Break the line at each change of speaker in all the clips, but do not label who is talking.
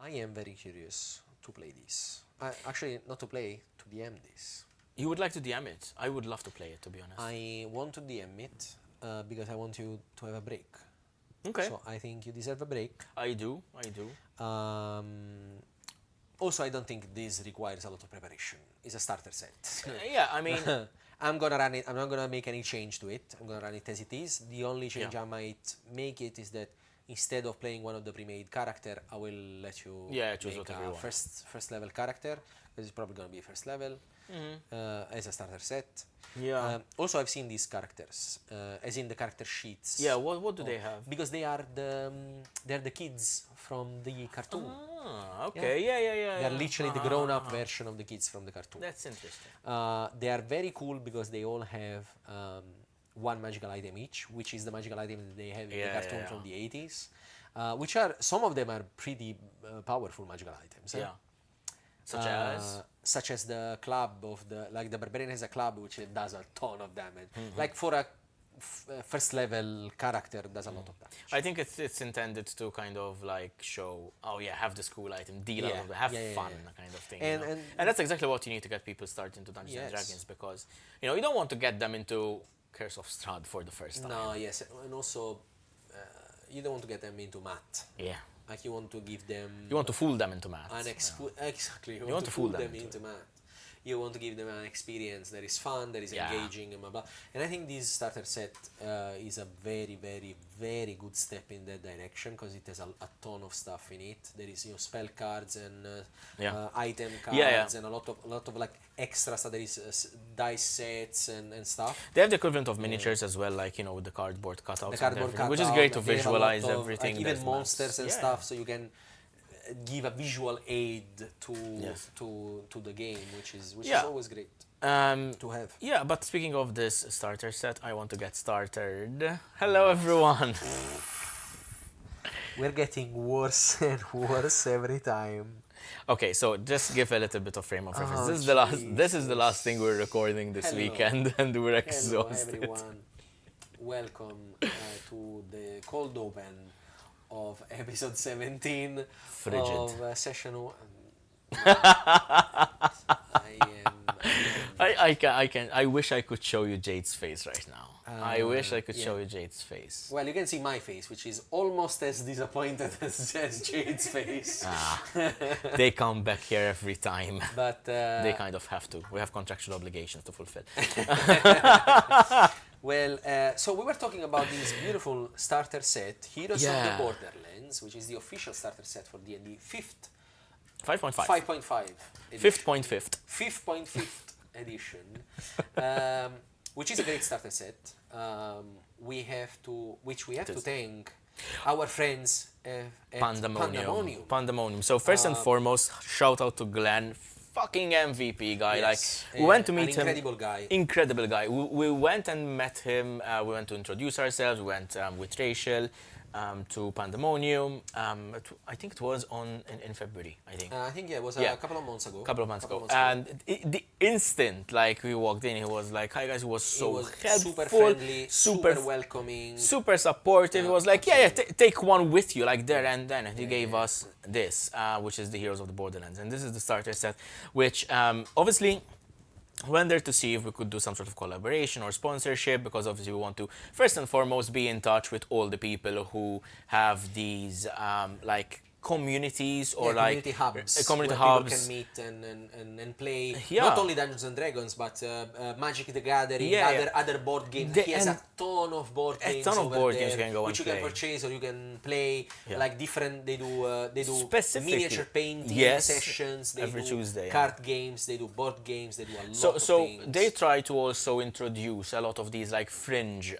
I am very curious to play this. Actually, not to play, to DM this.
You would like to DM it? I would love to play it, to be honest.
I want to DM it because I want you to have a break.
Okay.
So I think you deserve a break.
I do.
Also, I don't think this requires a lot of preparation. It's a starter set.
Yeah, I mean,
I'm gonna run it. I'm not gonna make any change to it. I'm gonna run it as it is. The only change
Yeah.
I might make it is that instead of playing one of the pre-made character, I will let you
choose
make
whatever you
a
want.
first level character. Because it's probably gonna be first level as a starter set.
Yeah.
Also, I've seen these characters, as in the character sheets.
Yeah, what do they have?
Because they're the kids from the cartoon.
Ah, okay. Yeah.
They're literally the grown-up version of the kids from the cartoon.
That's interesting.
They are very cool because they all have one magical item each, which is the magical item that they have in the cartoon from the 80s. Which are, some of them are pretty powerful magical items.
Yeah.
Such as the club of the barbarian has a club which does a ton of damage. Like for a first level character, does a lot of damage.
I think it's intended to kind of like show, oh yeah, have this cool item, deal out of it, have fun, kind of thing. And that's exactly what you need to get people started into Dungeons and Dragons, because you don't want to get them into Curse of Strahd for the first time.
No, yes, and also you don't want to get them into math.
Yeah.
Like you want to give them.
You want to fool them into math.
Exactly. You want to fool them into math. You want to give them an experience that is fun, that is engaging, and blah blah. And I think this starter set is a very, very, very good step in that direction because it has a ton of stuff in it. There is spell cards and item cards and a lot of like extra stuff. There is dice sets and stuff.
They have the equivalent of miniatures as well, like with the cardboard cutouts, which is
cutout,
great to
they have a
visualize
lot of,
everything.
Like, even monsters and stuff, so you can give a visual aid to the game, which is always great to have.
Yeah, but speaking of this starter set, I want to get started. Hello, everyone.
We're getting worse and worse every time.
Okay, so just give a little bit of frame of reference. This is the last thing we're recording this weekend, and we're exhausted.
Hello, everyone. Welcome to the cold open of episode 17 of session 1.
I wish I could show you Jade's face right now. I wish I could show you Jade's face.
Well, you can see my face, which is almost as disappointed as Jade's face.
They come back here every time.
But
they kind of have to. We have contractual obligations to fulfill.
Well, so we were talking about this beautiful starter set, Heroes of the Borderlands, which is the official starter set for D&D 5.5 edition, which is a great starter set. We have to thank our friends at
Pandemonium. So first and foremost, shout out to Glenn. Fucking MVP guy.
Yes,
like we went to meet him.
Incredible guy.
We went and met him. We went to introduce ourselves. We went with Rachel to Pandemonium. I think it was in February. I think
it was a couple of months ago.
And the instant like we walked in, he was like, "Hi guys," he was so helpful,
super friendly, super welcoming,
super supportive. He was like, take one with you, like there and then. And he gave us this, which is the Heroes of the Borderlands, and this is the starter set, which obviously went there to see if we could do some sort of collaboration or sponsorship, because obviously we want to first and foremost be in touch with all the people who have these like communities or
community hubs where people can meet and play not only Dungeons and Dragons but Magic the Gathering, other board games. He has a ton of board games over there,
you can go
which you
play.
can purchase or you can play like different. They do miniature painting sessions. They
every
do
Tuesday,
card games. They do board games. They do a lot of things.
So they try to also introduce a lot of these like fringe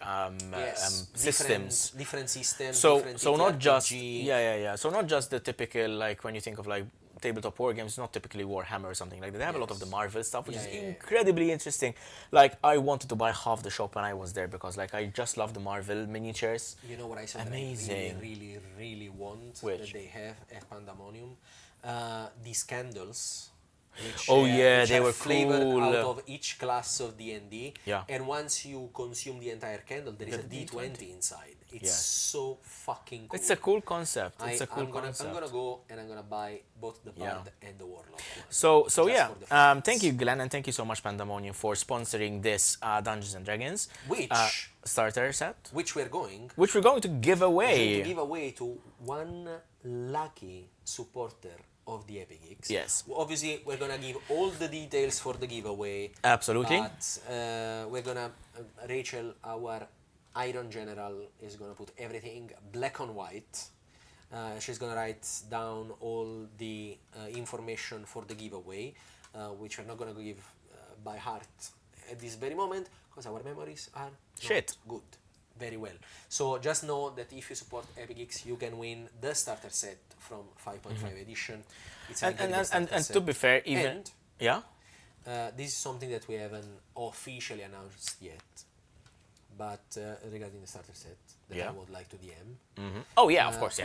systems.
Different systems.
So not just So not just the typical, like when you think of like tabletop war games, not typically Warhammer or something like that. They have a lot of the Marvel stuff, which is incredibly interesting. Like I wanted to buy half the shop when I was there because like I just love the Marvel miniatures.
You know what I said?
Amazing.
I really want
Which?
that they have at Pandemonium. These candles Which
they
are
were
flavored
cool.
out of each class of D&D.
Yeah.
And once you consume the entire candle, there is a D20 inside. It's so fucking cool.
It's a cool concept.
I'm gonna go and I'm gonna buy both the Bard and the Warlock.
So thank you, Glenn, and thank you so much, Pandemonium, for sponsoring this Dungeons and Dragons starter set,
which we're going
to give away.
To one lucky supporter of the Epigeeks.
Yes.
Obviously, we're gonna give all the details for the giveaway.
Absolutely.
But we're gonna Rachel, our Iron General, is gonna put everything black on white. She's gonna write down all the information for the giveaway, which we're not gonna give by heart at this very moment because our memories are not good. Very well. So just know that if you support Epigeeks, you can win the starter set from 5.5 edition. It's
and to be fair, even
this is something that we haven't officially announced yet. But regarding the starter set that I would like to DM.
Oh yeah, of course,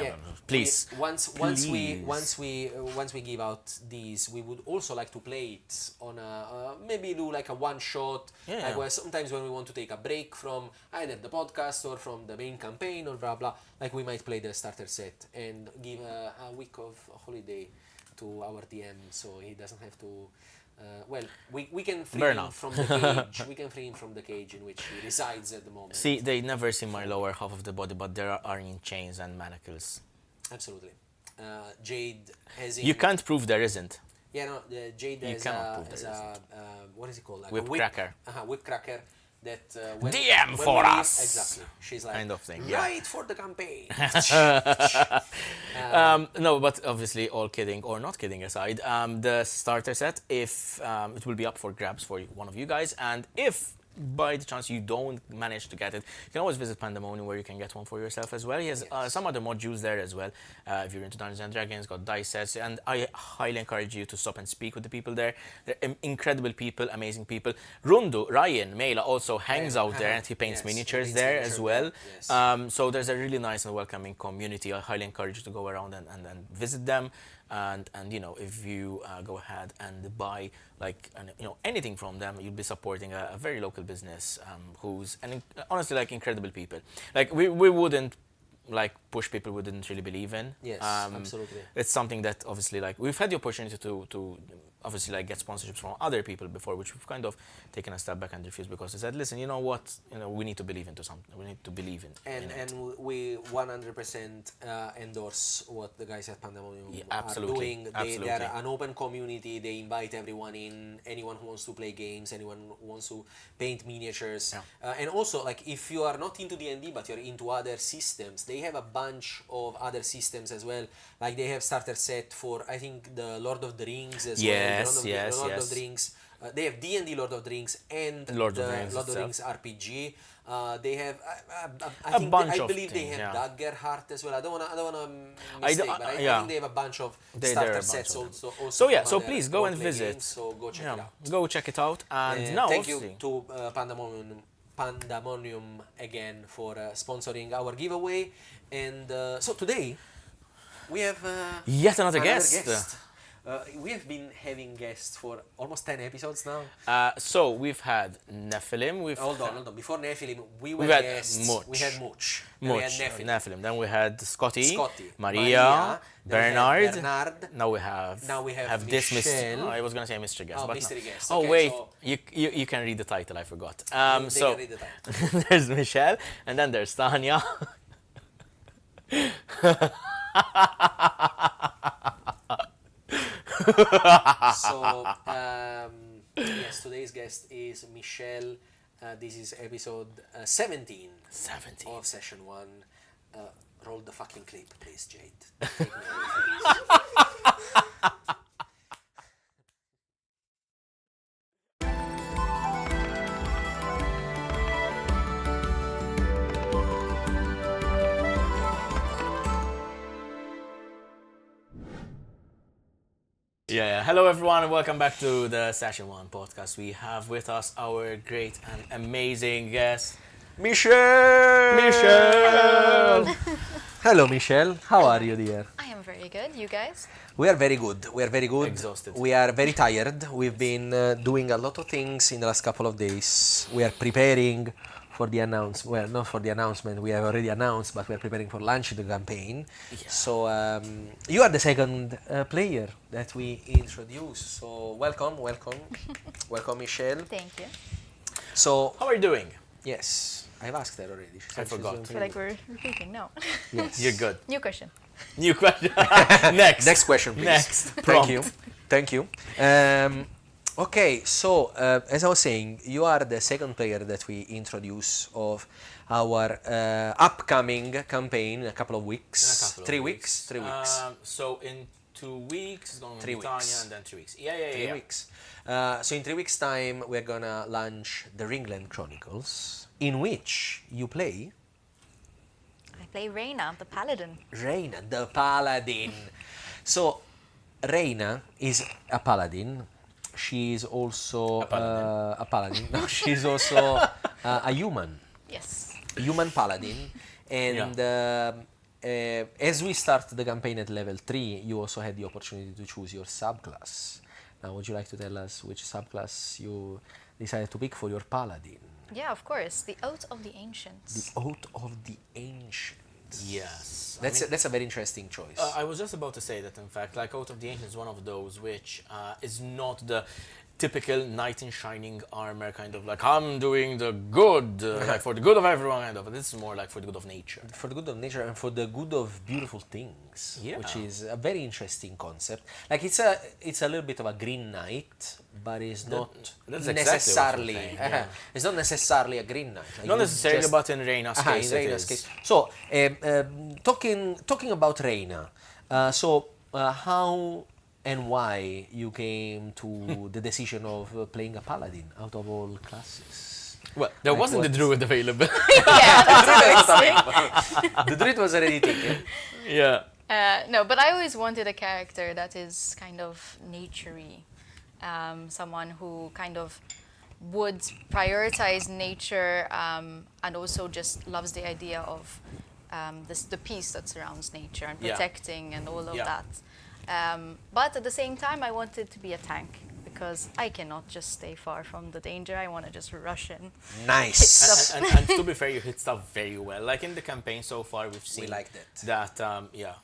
please.
Once we give out these, we would also like to play it on a maybe do like a one shot. Where sometimes when we want to take a break from either the podcast or from the main campaign or blah blah, like we might play the starter set and give a week of holiday to our DM, so he doesn't have to. We can free him from the cage. We can free him from the cage in which he resides at the moment.
See, they never see my lower half of the body, but there are in chains and manacles.
Absolutely. Jade has.
You can't prove there isn't.
Yeah, no. Jade has a what is it called? Like
whip cracker.
Whip cracker. That
DM for us.
Exactly. She's like
kind of thing.
Right for the campaign.
No, but obviously, all kidding or not kidding aside, the starter set, if it will be up for grabs for one of you guys, and if by the chance you don't manage to get it, you can always visit Pandemonium where you can get one for yourself as well. He has some other modules there as well. If you're into Dungeons and Dragons, got dice sets, and I highly encourage you to stop and speak with the people there. They're incredible people, amazing people. Ryan Mela also hangs out there and he paints miniatures there as well. So there's a really nice and welcoming community. I highly encourage you to go around and visit them. And if you go ahead and buy anything from them, you'll be supporting a very local business who's honestly incredible people. Like we wouldn't push people we didn't really believe in.
Yes, absolutely.
It's something that obviously we've had the opportunity to obviously get sponsorships from other people before, which we've kind of taken a step back and refused because they said, listen, you know what, we need to believe into something. We need to believe in it.
And we 100% endorse what the guys at Pandemonium are doing. They are an open community. They invite everyone in, anyone who wants to play games, anyone who wants to paint miniatures. And also, if you are not into D&D but you're into other systems, they have a bunch of other systems as well. Like they have starter set for, I think, the Lord of the Rings as well. Lord of the Rings. They have D&D Lord of the Rings and Lord of the Rings RPG. They have I believe they have Daggerheart as well. I don't wanna mistake, but I think they have a bunch of starter sets also.
So please go and visit.
Games, so go check it out.
Go check it out. And now
thank you to Pandemonium again for sponsoring our giveaway. And so today we have
yet another guest.
We have been having guests for almost 10 episodes now.
So we've had Nephilim.
Hold on. Before Nephilim, we had guests. We had Mooch.
We had Nephilim. Then we had Scotty, Maria, Bernard. Now we have this Mr. I was gonna say Mr. Guest. But mystery guest. Oh wait, so you can read the title. I forgot. So read the title. There's Michelle, and then there's Tanya.
So yes, today's guest is Michelle. This is episode 17 of session 1. Roll the fucking clip, please, Jade. Take me away from this.
Hello everyone and welcome back to the Session 1 podcast. We have with us our great and amazing guest, Michelle!
Hello, Michelle. How are you, dear?
I am very good. You guys?
We are very good. We are very good.
Exhausted.
We are very tired. We've been doing a lot of things in the last couple of days. We are preparing for the announcement. Well, not for the announcement. We have already announced, but we are preparing for launching the campaign.
Yeah.
So you are the second player that we introduce. So welcome, welcome, Michelle.
Thank you.
So
How are you doing?
yes, I've asked her already. She
I
said she's
forgot.
doing
I feel
pretty
like we're repeating. No.
good. Yes.
You're good.
New question.
New question. Next.
Next question, please.
Next.
Thank you. Thank you. Okay, so as I was saying, you are the second player that we introduce of our upcoming campaign in a couple of weeks. 3 weeks. 3 weeks.
So in 2 weeks, it's going to
3
be Tanya,
weeks.
and then 3 weeks. Yeah.
3 weeks. So in 3 weeks' time, we're gonna launch the Ringland Chronicles, in which you play
I play Reyna, the Paladin.
Reyna, the Paladin. So Reyna is a Paladin. She is also a Paladin. No, she's also a human.
Yes.
Human Paladin. And as we start the campaign at level 3, you also had the opportunity to choose your subclass. Now, would you like to tell us which subclass you decided to pick for your Paladin?
Yeah, of course. The Oath of the Ancients.
The Oath of the Ancients.
Yes.
That's a very interesting choice.
I was just about to say that, in fact, like Oath of the Ancients is one of those which is not the typical knight in shining armor kind of like, I'm doing the good, like for the good of everyone kind of. But this is more like for the good of nature.
For the good of nature and for the good of beautiful things,
Yeah.
which is a very interesting concept. Like it's a little bit of a green knight, but it's not
that's exactly what I'm
necessarily
saying, yeah.
it's not necessarily a green knight. Like
Not
it's
necessarily,
just-
but in Reyna's case,
in
it
Reyna's
is.
case. So talking about Reyna, how and why you came to the decision of playing a paladin out of all classes?
Well, there
Like
wasn't the
what?
druid available.
Yeah, that's interesting.
The druid was already taken.
Yeah.
No, but I always wanted a character that is kind of nature-y. Someone who kind of would prioritize nature and also just loves the idea of the peace that surrounds nature and
Yeah.
protecting and all of
Yeah.
that. But at the same time, I wanted to be a tank because I cannot just stay far from the danger. I want to just rush in.
Nice.
Stuff.
And to be fair, you hit stuff very well. Like in the campaign so far, we've seen
like that.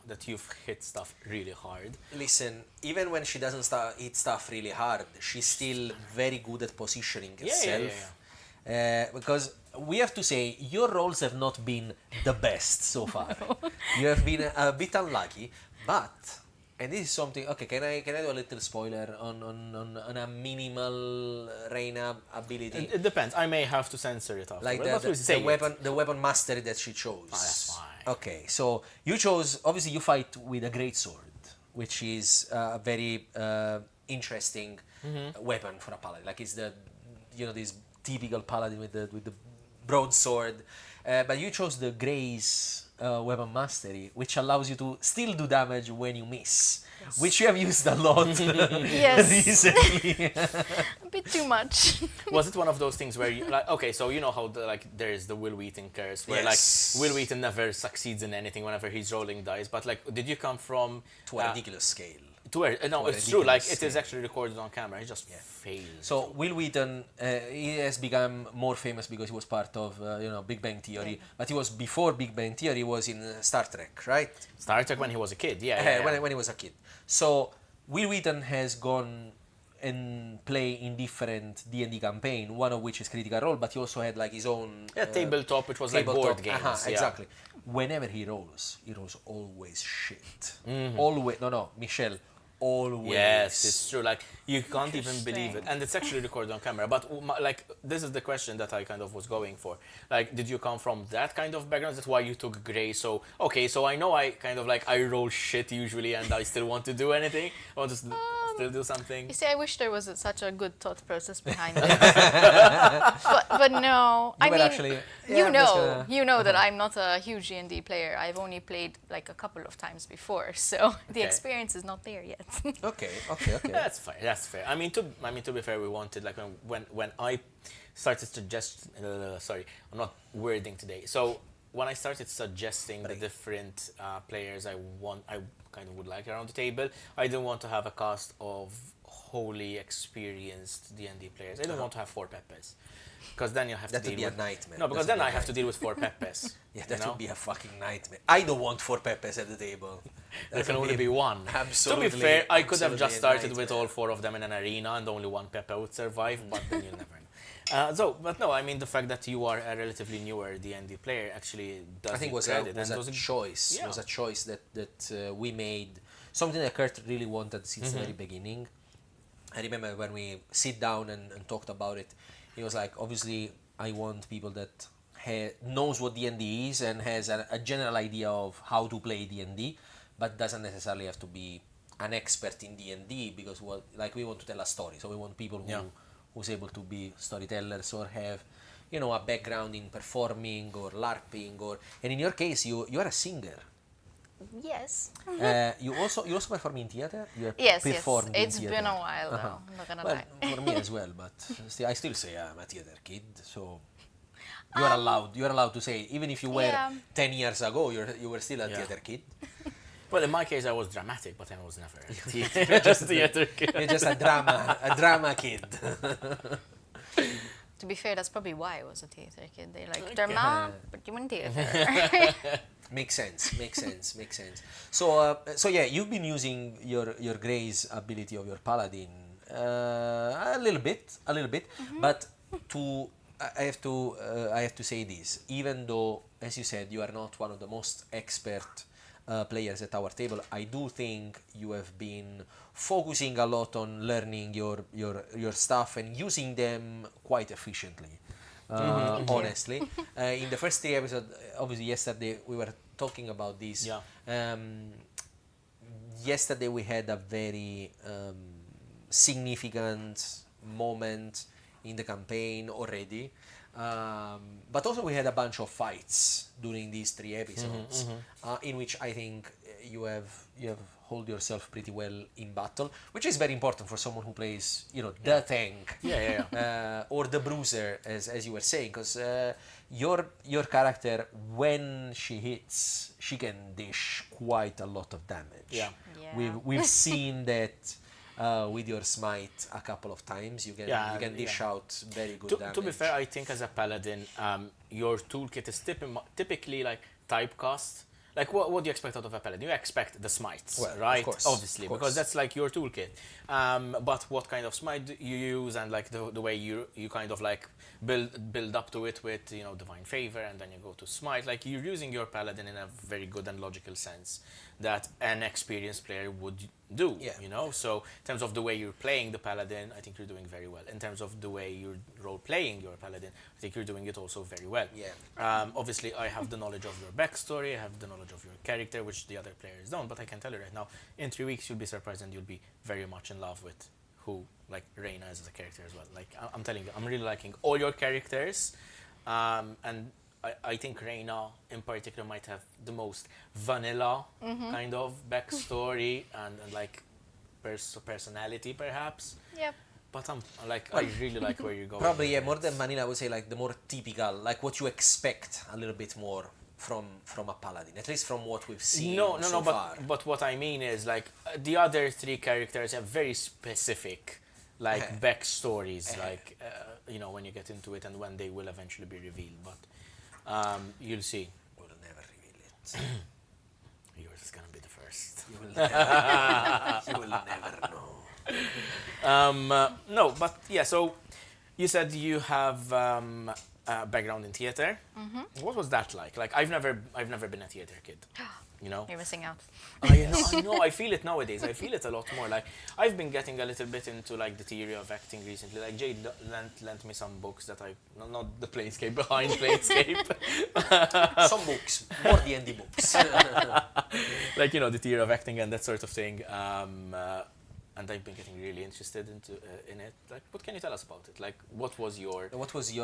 that you've hit stuff really hard.
Listen, even when she doesn't hit stuff really hard, she's still very good at positioning
Yeah,
herself. Because we have to say, your rolls have not been the best so far. You have been a bit unlucky, but, and this is something, okay, can I do a little spoiler on a minimal Reyna ability?
It depends. I may have to censor it after.
Like
but we'll say it.
the weapon mastery that she chose.
Oh, that's fine.
Okay, so you chose, obviously you fight with a great sword, which is a very interesting weapon for a paladin. Like it's this typical paladin with the broadsword, but you chose the Grace weapon mastery, which allows you to still do damage when you miss, which you have used a lot
Yes.
recently.
A bit too much.
Was it one of those things where you like? Okay, so you know how there is the Will Wheaton curse, where
Yes.
like Will Wheaton never succeeds in anything whenever he's rolling dice. But like, did you come from
To a ridiculous scale.
To where? No,
to a
it's true. Like
ridiculous
it is
scale.
actually recorded on camera. He just failed.
So Will Wheaton, he has become more famous because he was part of Big Bang Theory, but he was before Big Bang Theory. He was in Star Trek, right?
Star Trek when he was a kid. Yeah.
When he was a kid. So Will Wheaton has gone and play in different D&D campaign, one of which is Critical Role, but he also had like his own
tabletop, which was like board games. Yeah.
Exactly. Whenever he rolls always shit.
Mm-hmm.
Always, no, Michelle, always.
Yes, it's true. Like you can't even
Interesting.
believe it, and it's actually recorded on camera. But like this is the question that I kind of was going for. Like, did you come from that kind of background? That's why you took Grey. So okay, so I know I kind of like I roll shit usually, and I still want to do anything. I want to still do something.
You see, I wish there was such a good thought process behind it. but no, I
were
mean,
actually-
you
yeah,
know,
that's,
you know that I'm not a huge D&D player. I've only played like a couple of times before, so the
Okay.
experience is not there yet.
Okay.
That's fair. That's fair. I mean, to be fair, we wanted like when I started suggest. Sorry, I'm not wording today. So when I started suggesting the different players I kind of would like around the table, I didn't want to have a cast of wholly experienced D&D players. I don't want to have 4 Peppers. Because then you have to deal with...
That would be a nightmare.
No, because then I have to deal with 4 Peppers.
Yeah, that would be a fucking nightmare. I don't want 4 Peppers at the table.
There can only be one.
Absolutely.
To be fair, I could have just started with all 4 of them in an arena and only 1 Pepper would survive, but then you never know. But no, I mean, the fact that you are a relatively newer D&D player actually does
I think was a choice. It was a choice that we made. Something that Kurt really wanted since the very beginning. I remember when we sit down and talked about it, he was like, obviously, I want people that knows what D&D is and has a general idea of how to play D&D, but doesn't necessarily have to be an expert in D&D, because we want to tell a story. So we want people who's able to be storytellers or have, a background in performing or LARPing, and in your case, you are a singer.
Yes.
You also perform in theater?
Yes. It's been a while now. I'm not gonna lie.
For me as well, but I still say I'm a theater kid. So you are allowed. You are allowed to say, even if you were 10 years ago, you were still a theater kid.
Well, in my case, I was dramatic, but I was never just a theater kid.
You're just a drama kid.
To be fair, that's probably why I was a theater kid. They're like, drama, but you in theater.
Makes sense. So yeah, you've been using your Grace ability of your Paladin a little bit, but I have to say this. Even though, as you said, you are not one of the most expert players at our table, I do think you have been focusing a lot on learning your stuff and using them quite efficiently. Honestly, in the first 3 episodes, obviously yesterday we were talking about this. Yesterday we had a very significant moment in the campaign already, but also we had a bunch of fights during these 3 episodes, in which I think you have hold yourself pretty well in battle, which is very important for someone who plays, the tank, or the bruiser, as you were saying, because your character, when she hits, she can dish quite a lot of damage. We've seen that. With your smite a couple of times, you can dish out very good damage.
To be fair, I think as a paladin, your toolkit is typically like typecast. Like what do you expect out of a paladin? You expect the smites, right?
Of course,
obviously, because that's like your toolkit. But what kind of smite you use, and like the way you kind of like build up to it with divine favor, and then you go to smite. Like you're using your paladin in a very good and logical sense that an experienced player would do. So in terms of the way you're playing the paladin, I think you're doing very well. In terms of the way you're role playing your paladin, I think you're doing it also very well. Obviously, I have the knowledge of your backstory, I have the knowledge of your character, which the other players don't. But I can tell you right now, in 3 weeks you'll be surprised and you'll be very much in love with who like Reyna is as a character as well. Like I'm telling you, I'm really liking all your characters, and I think Reyna in particular might have the most vanilla kind of backstory and like personality perhaps.
Yep.
But I really like where you're going.
Probably more than vanilla, I would say like the more typical, like what you expect a little bit more from a paladin, at least from what we've seen so far.
But what I mean is like the other 3 characters have very specific like backstories, like when you get into it and when they will eventually be revealed. But you'll see.
We'll never reveal it.
Yours is gonna be the first.
You will never know.
No, but yeah. So you said you have background in theater. What was that like? Like I've never been a theater kid.
You're missing out.
I know. I feel it nowadays. I feel it a lot more. Like I've been getting a little bit into like the theory of acting recently. Like Jade lent me some books that not the Planescape, behind Planescape.
Some books, more D&D books.
Like the theory of acting and that sort of thing. And I've been getting really interested in it. Like, what can you tell us about it? Like, what was your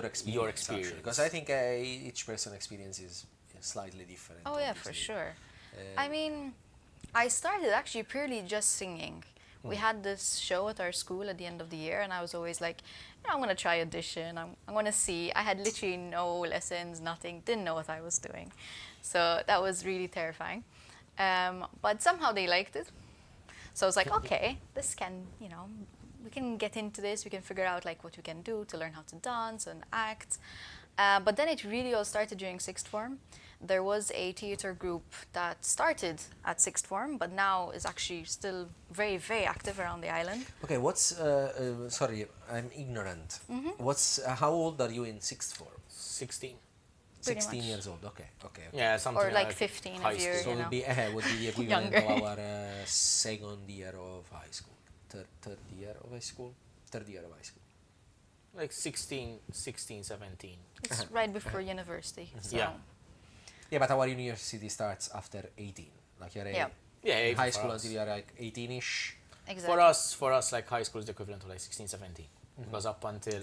experience?
Because I think each person's experience is slightly different.
Oh yeah, for sure. I mean, I started actually purely just singing We had this show at our school at the end of the year, and I was always like, I'm going to try audition. I'm going to see. I had literally no lessons, nothing, didn't know what I was doing. So that was really terrifying. But somehow they liked it. So I was like, okay, this can, we can get into this. We can figure out like what we can do to learn how to dance and act. But then it really all started during sixth form. There was a theater group that started at sixth form, but now is actually still very, very active around the island.
Okay, sorry, I'm ignorant. How old are you in sixth form?
16.
16 years old, okay.
Yeah, something
or like 15 if you're,
So would be the equivalent of our second year of high school. Third year of high school? Third year of high school.
Like 16, 17.
It's right before university. So.
Yeah, but our university starts after 18. Like you're in high school until you're like 18-ish.
Exactly.
For us, like high school is the equivalent to like 16, 17. Because up until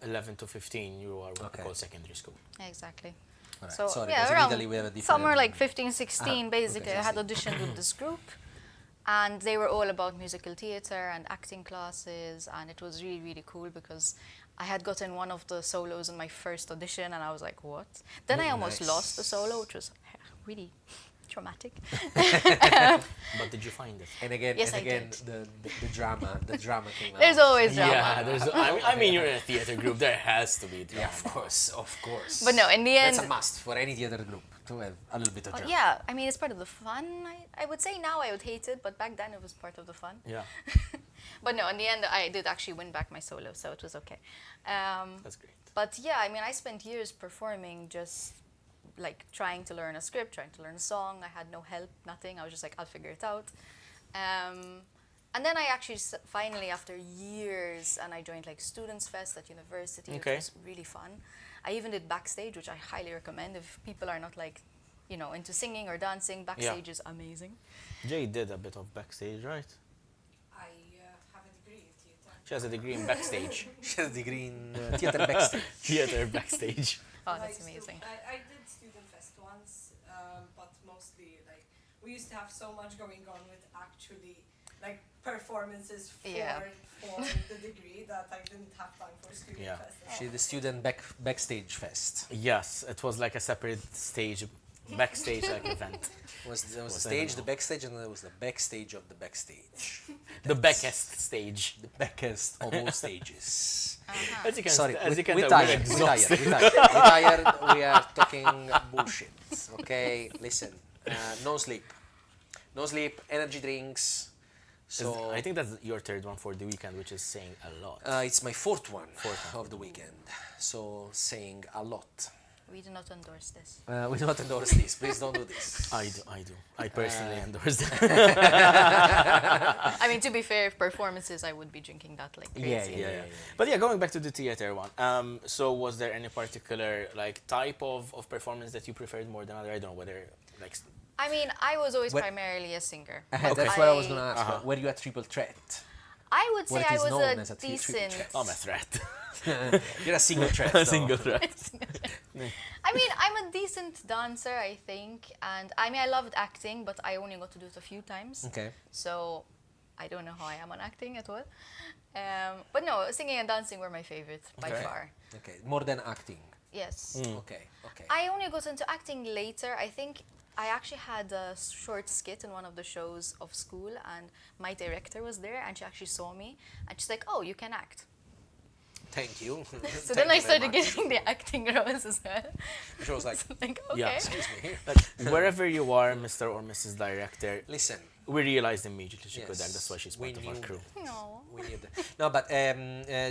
11 to 15, you are what we call secondary school.
Exactly.
Right.
So
sorry,
around
in Italy we have a different...
somewhere like 15, 16, basically.
Okay.
I had auditioned with this group, and they were all about musical theater and acting classes, and it was really, really cool because I had gotten one of the solos in my first audition, and I was like, what? Then I almost lost the solo, which was really traumatic.
But did you find it?
And again,
Yes,
the drama came out.
There's always drama.
Yeah, I mean, you're in a theater group, there has to be drama.
Yeah, of course.
But no, in the end...
That's a must for any theater group, to have a little bit of drama.
Yeah, I mean, it's part of the fun. I would say now I would hate it, but back then it was part of the fun.
Yeah.
But no, in the end, I did actually win back my solo, so it was okay.
That's great.
But yeah, I mean, I spent years performing, just like trying to learn a script, trying to learn a song. I had no help, nothing. I was just like, I'll figure it out. And then I actually finally, after years, and I joined like Students' Fest at university.
Okay.
It was really fun. I even did backstage, which I highly recommend if people are not like, into singing or dancing. Backstage is amazing.
Jay did a bit of backstage, right?
I have a degree in theatre.
She has a degree in backstage.
She has a degree in theater backstage.
Theater backstage.
Oh, that's amazing.
I did Student Fest once, but mostly like we used to have so much going on with actually like performances for the degree that I didn't have time for Student Fest.
She's the student backstage fest.
Yes, it was like a separate stage, backstage like event.
There was the stage, the backstage, and then there was the backstage of the backstage.
The backest stage.
The backest of all stages.
Uh-huh.
As you can,
Sorry,
as you can
we're
tell,
tired,
we're
we're
exhausted.
tired. We are talking bullshit. Okay, listen. No sleep. No sleep, energy drinks. So
I think that's your third one for the weekend, which is saying a lot.
it's my fourth one of the weekend. So saying a lot.
We do not endorse this.
We do not endorse this. Please don't do this.
I do. I personally endorse that.
I mean, to be fair, if performances, I would be drinking that like crazy.
Yeah. But yeah, going back to the theater one. So was there any particular like type of performance that you preferred more than other? I don't know whether like.
I mean, I was always primarily a singer.
That's what I was going to ask. Were you a triple threat?
I would say
What
I
is
was
known
a
as a triple
decent.
threat.
I'm a threat.
You're a single threat.
A single threat.
I mean, I'm a decent dancer, I think, and I mean, I loved acting, but I only got to do it a few times.
Okay.
So I don't know how I am on acting at all. But no, singing and dancing were my favorite by far.
Okay, more than acting.
Yes.
Okay.
I only got into acting later. I think I actually had a short skit in one of the shows of school, and my director was there, and she actually saw me, and she's like, "Oh, you can act."
Thank you.
So then I started getting the acting roles as well.
She was like,
Like, okay.
Yeah.
excuse me.
Like, wherever you are, Mr. or Mrs. Director,
Listen.
we realized immediately she could
Yes,
act. That's why she's
we
part of our
knew
crew.
No.
We need no, but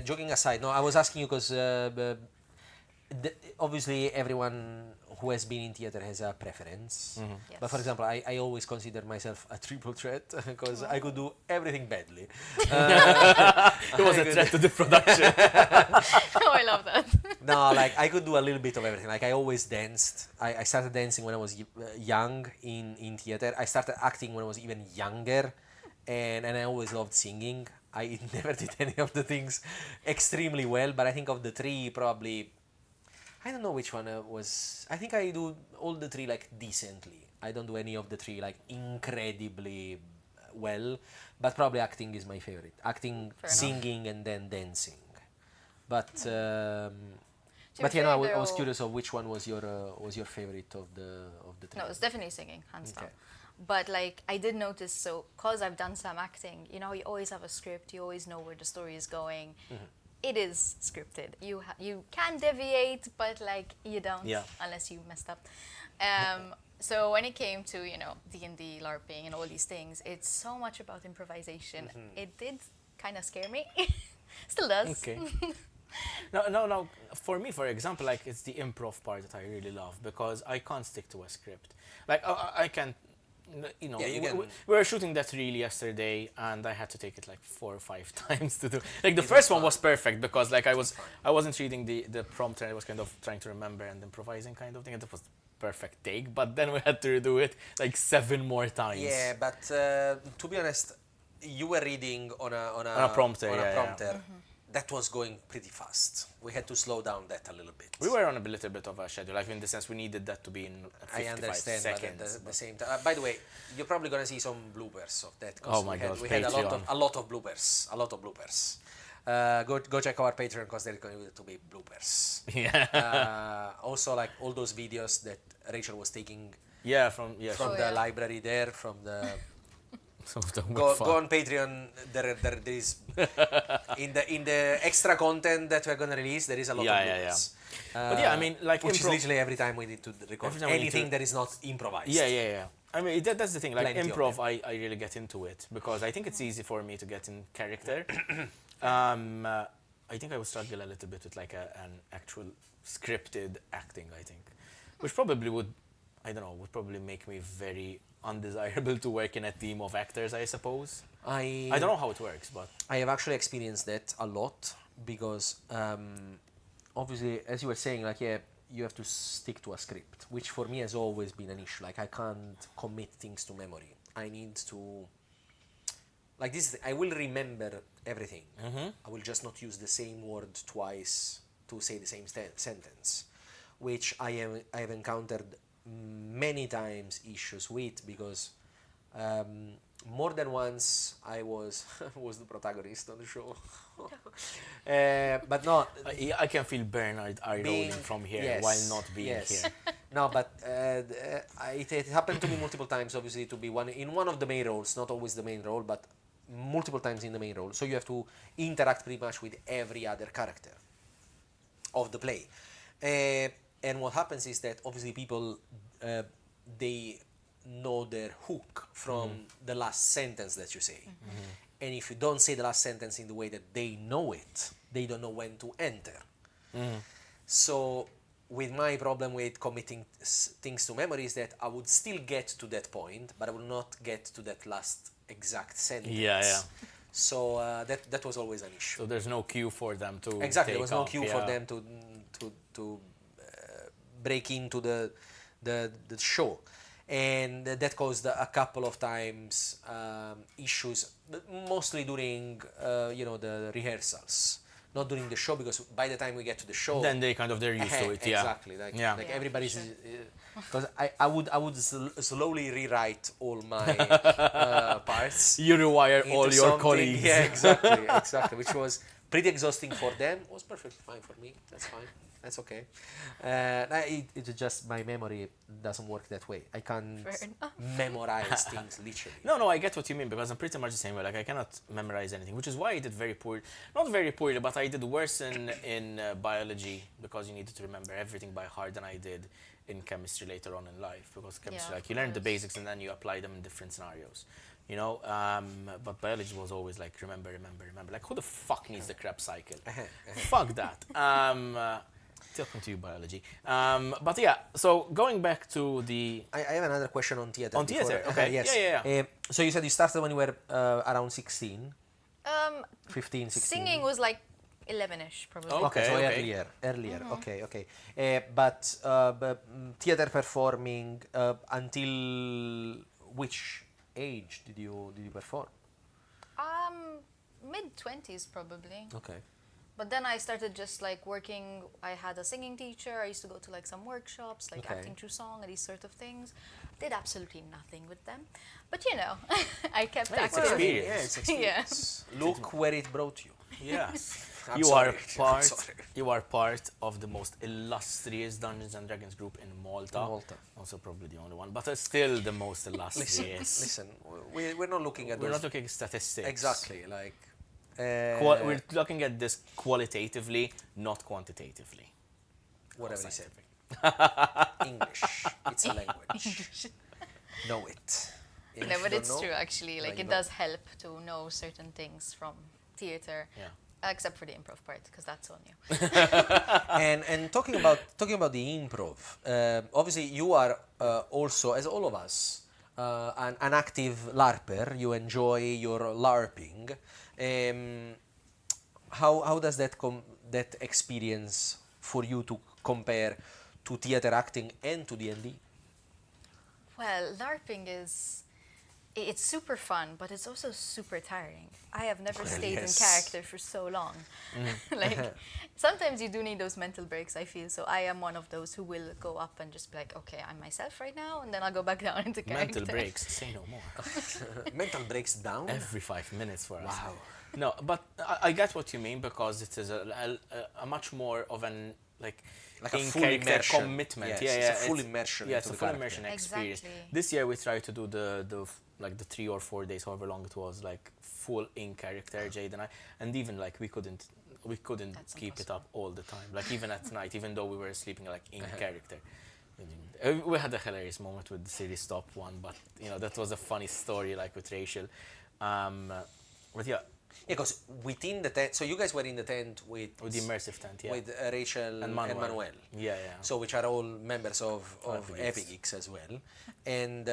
joking aside, no, I was asking you because obviously everyone who has been in theater has a preference.
Yes.
But for example, I always consider myself a triple threat because I could do everything badly.
It was a threat to the production.
Oh, I love that.
No, like I could do a little bit of everything. Like I always danced. I started dancing when I was young in theater. I started acting when I was even younger, and I always loved singing. I never did any of the things extremely well, but I think of the three probably. I don't know which one was. I think I do all the three like decently. I don't do any of the three like incredibly well, but probably acting is my favorite. Acting,
Fair
singing, and then dancing. But
To
but
be
you know,
fair,
I was
though-
curious of which one was your favorite of the three.
No, it's definitely singing, hands down.
Okay.
But like I did notice, so cause I've done some acting, you know, you always have a script, you always know where the story is going. It is scripted. You can deviate, but like you don't,
Yeah.
unless you messed up. So when it came to D&D, LARPing, and all these things, it's so much about improvisation. It did kind of scare me. Still does.
Okay. No. For me, for example, like it's the improv part that I really love because I can't stick to a script. Like I can, you know,
Yeah, you can.
we were shooting that reel yesterday, and I had to take it like 4 or 5 times to do. Like the first one was perfect because like I wasn't reading the prompter. I was kind of trying to remember and improvising kind of thing. And it was perfect take, but then we had to redo it like 7 more times.
Yeah, but to be honest, you were reading on a
prompter,
on a
yeah.
prompter. That was going pretty fast. We had to slow down that a little bit.
We were on a little bit of a schedule, like in the sense we needed that to be in 55
I understand,
seconds.
but at the same time. By the way, you're probably gonna see some bloopers of that. 'Cause
Oh my God,
we had a
Patreon.
lot of bloopers. Go check our Patreon because there's going to be bloopers.
Yeah.
Also, like all those videos that Rachel was taking
Yeah, from
from
Oh,
the
yeah.
library there, from the
some of them were
go
fun.
on Patreon. There is in the extra content that we're gonna release. There is a lot
Yeah,
of
yeah,
bloopers.
But yeah, I mean, like
which is
improv-
literally every time we need to record
Every time we need
anything
to-
that is not improvised.
Yeah. I mean, that's the thing. Like
Plenty of
improv,
them.
I really get into it because I think it's easy for me to get in character. I think I would struggle a little bit with like an actual scripted acting. I think, which probably would probably make me very undesirable to work in a team of actors. I suppose. I don't know how it works, but
I have actually experienced that a lot because obviously, as you were saying, like you have to stick to a script, which for me has always been an issue. Like I can't commit things to memory. I need to like this. I will remember everything. I will just not use the same word twice to say the same sentence, which I have encountered many times issues with because more than once I was the protagonist on the show. But no,
I can feel Bernard eye rolling from here
yes,
while not being
yes.
here.
No, but it happened to me multiple times. Obviously, to be one of the main roles, not always the main role, but multiple times in the main role. So you have to interact pretty much with every other character of the play. And what happens is that obviously people they know their hook from the last sentence that you say. And if you don't say the last sentence in the way that they know it, they don't know when to enter. So with my problem with committing things to memory is that I would still get to that point, but I will not get to that last exact sentence.
Yeah.
So that was always an issue.
So there's no cue for them to
Exactly, there
take
was no
off,
cue for them to break into the show, and that caused a couple of times issues, mostly during the rehearsals, not during the show, because by the time we get to the show,
Then they're used to it. Yeah.
exactly, like
Yeah,
everybody's
sure.
because I would slowly rewrite all my parts.
You rewire
into
all your
something.
colleagues.
Yeah, exactly. Which was pretty exhausting for them. It was perfectly fine for me. That's fine. That's okay. It's just my memory doesn't work that way. I can't
Fair enough.
memorize things literally.
No, I get what you mean because I'm pretty much the same way. Like I cannot memorize anything, which is why I did very poor. Not very poorly, but I did worse in biology because you needed to remember everything by heart than I did in chemistry later on in life. Because chemistry,
Yeah,
like
of
you learn the
course.
basics and then you apply them in different scenarios. You know, but biology was always like remember. Like who the fuck needs the Krebs cycle? Fuck that. Talking to you, biology. But yeah, so going back to the
I have another question on theater.
On theater, okay.
Yes.
Yeah.
So you said you started when you were around 16, 15, 16.
Singing was like 11ish, probably.
Oh.
Okay, so
Okay.
earlier. Okay. But theater performing until which age did you perform?
Mid-20s, probably.
Okay.
But then I started just like working. I had a singing teacher. I used to go to like some workshops, like acting through song and these sort of things. Did absolutely nothing with them, but you know, I kept active.
Experience.
Yeah, it's experience. Look where it brought you.
Yes.
I'm
You
sorry.
are part of the most illustrious Dungeons and Dragons group in Malta. Also probably the only one, but still the most illustrious.
Listen, we're not looking at
We're not looking at statistics.
Exactly, like
We're looking at this qualitatively, not quantitatively.
whatever he said. English. It's a language. Know it. And
No,
if
but
you
it's
don't know,
true actually. Like
you
it
know.
does help to know certain things from theater.
Yeah.
Except for the improv part, because that's on you.
And talking about the improv, obviously you are also, as all of us, an active LARPer. You enjoy your LARPing. How does that experience for you to compare to theater acting and to D&D?
Well, LARPing it's super fun, but it's also super tiring. I have never stayed in character for so long. Like, sometimes you do need those mental breaks, I feel. So I am one of those who will go up and just be like, okay, I'm myself right now, and then I'll go back down into character.
Mental breaks, say no more.
Mental breaks down?
Every 5 minutes for us.
Wow.
No, but I get what you mean, because it is a much more of an like
a full
in-character
immersion.
commitment.
Yes,
yeah,
it's a full immersion.
Yeah, it's a
into
full
the character.
immersion experience.
Exactly.
This year we tried to do the 3 or 4 days, however long it was, like full in character, Jade and I, and even like we couldn't
That's
keep it
impossible.
up all the time. Like even at night, even though we were sleeping like in character. We had a hilarious moment with the series stop one, but you know that was a funny story, like with Rachel. But yeah,
Because within the tent, so you guys were in the tent with
the immersive tent, yeah.
with Rachel and Manuel.
Yeah.
So which are all members of
Epigeeks.
Epigeeks as well. And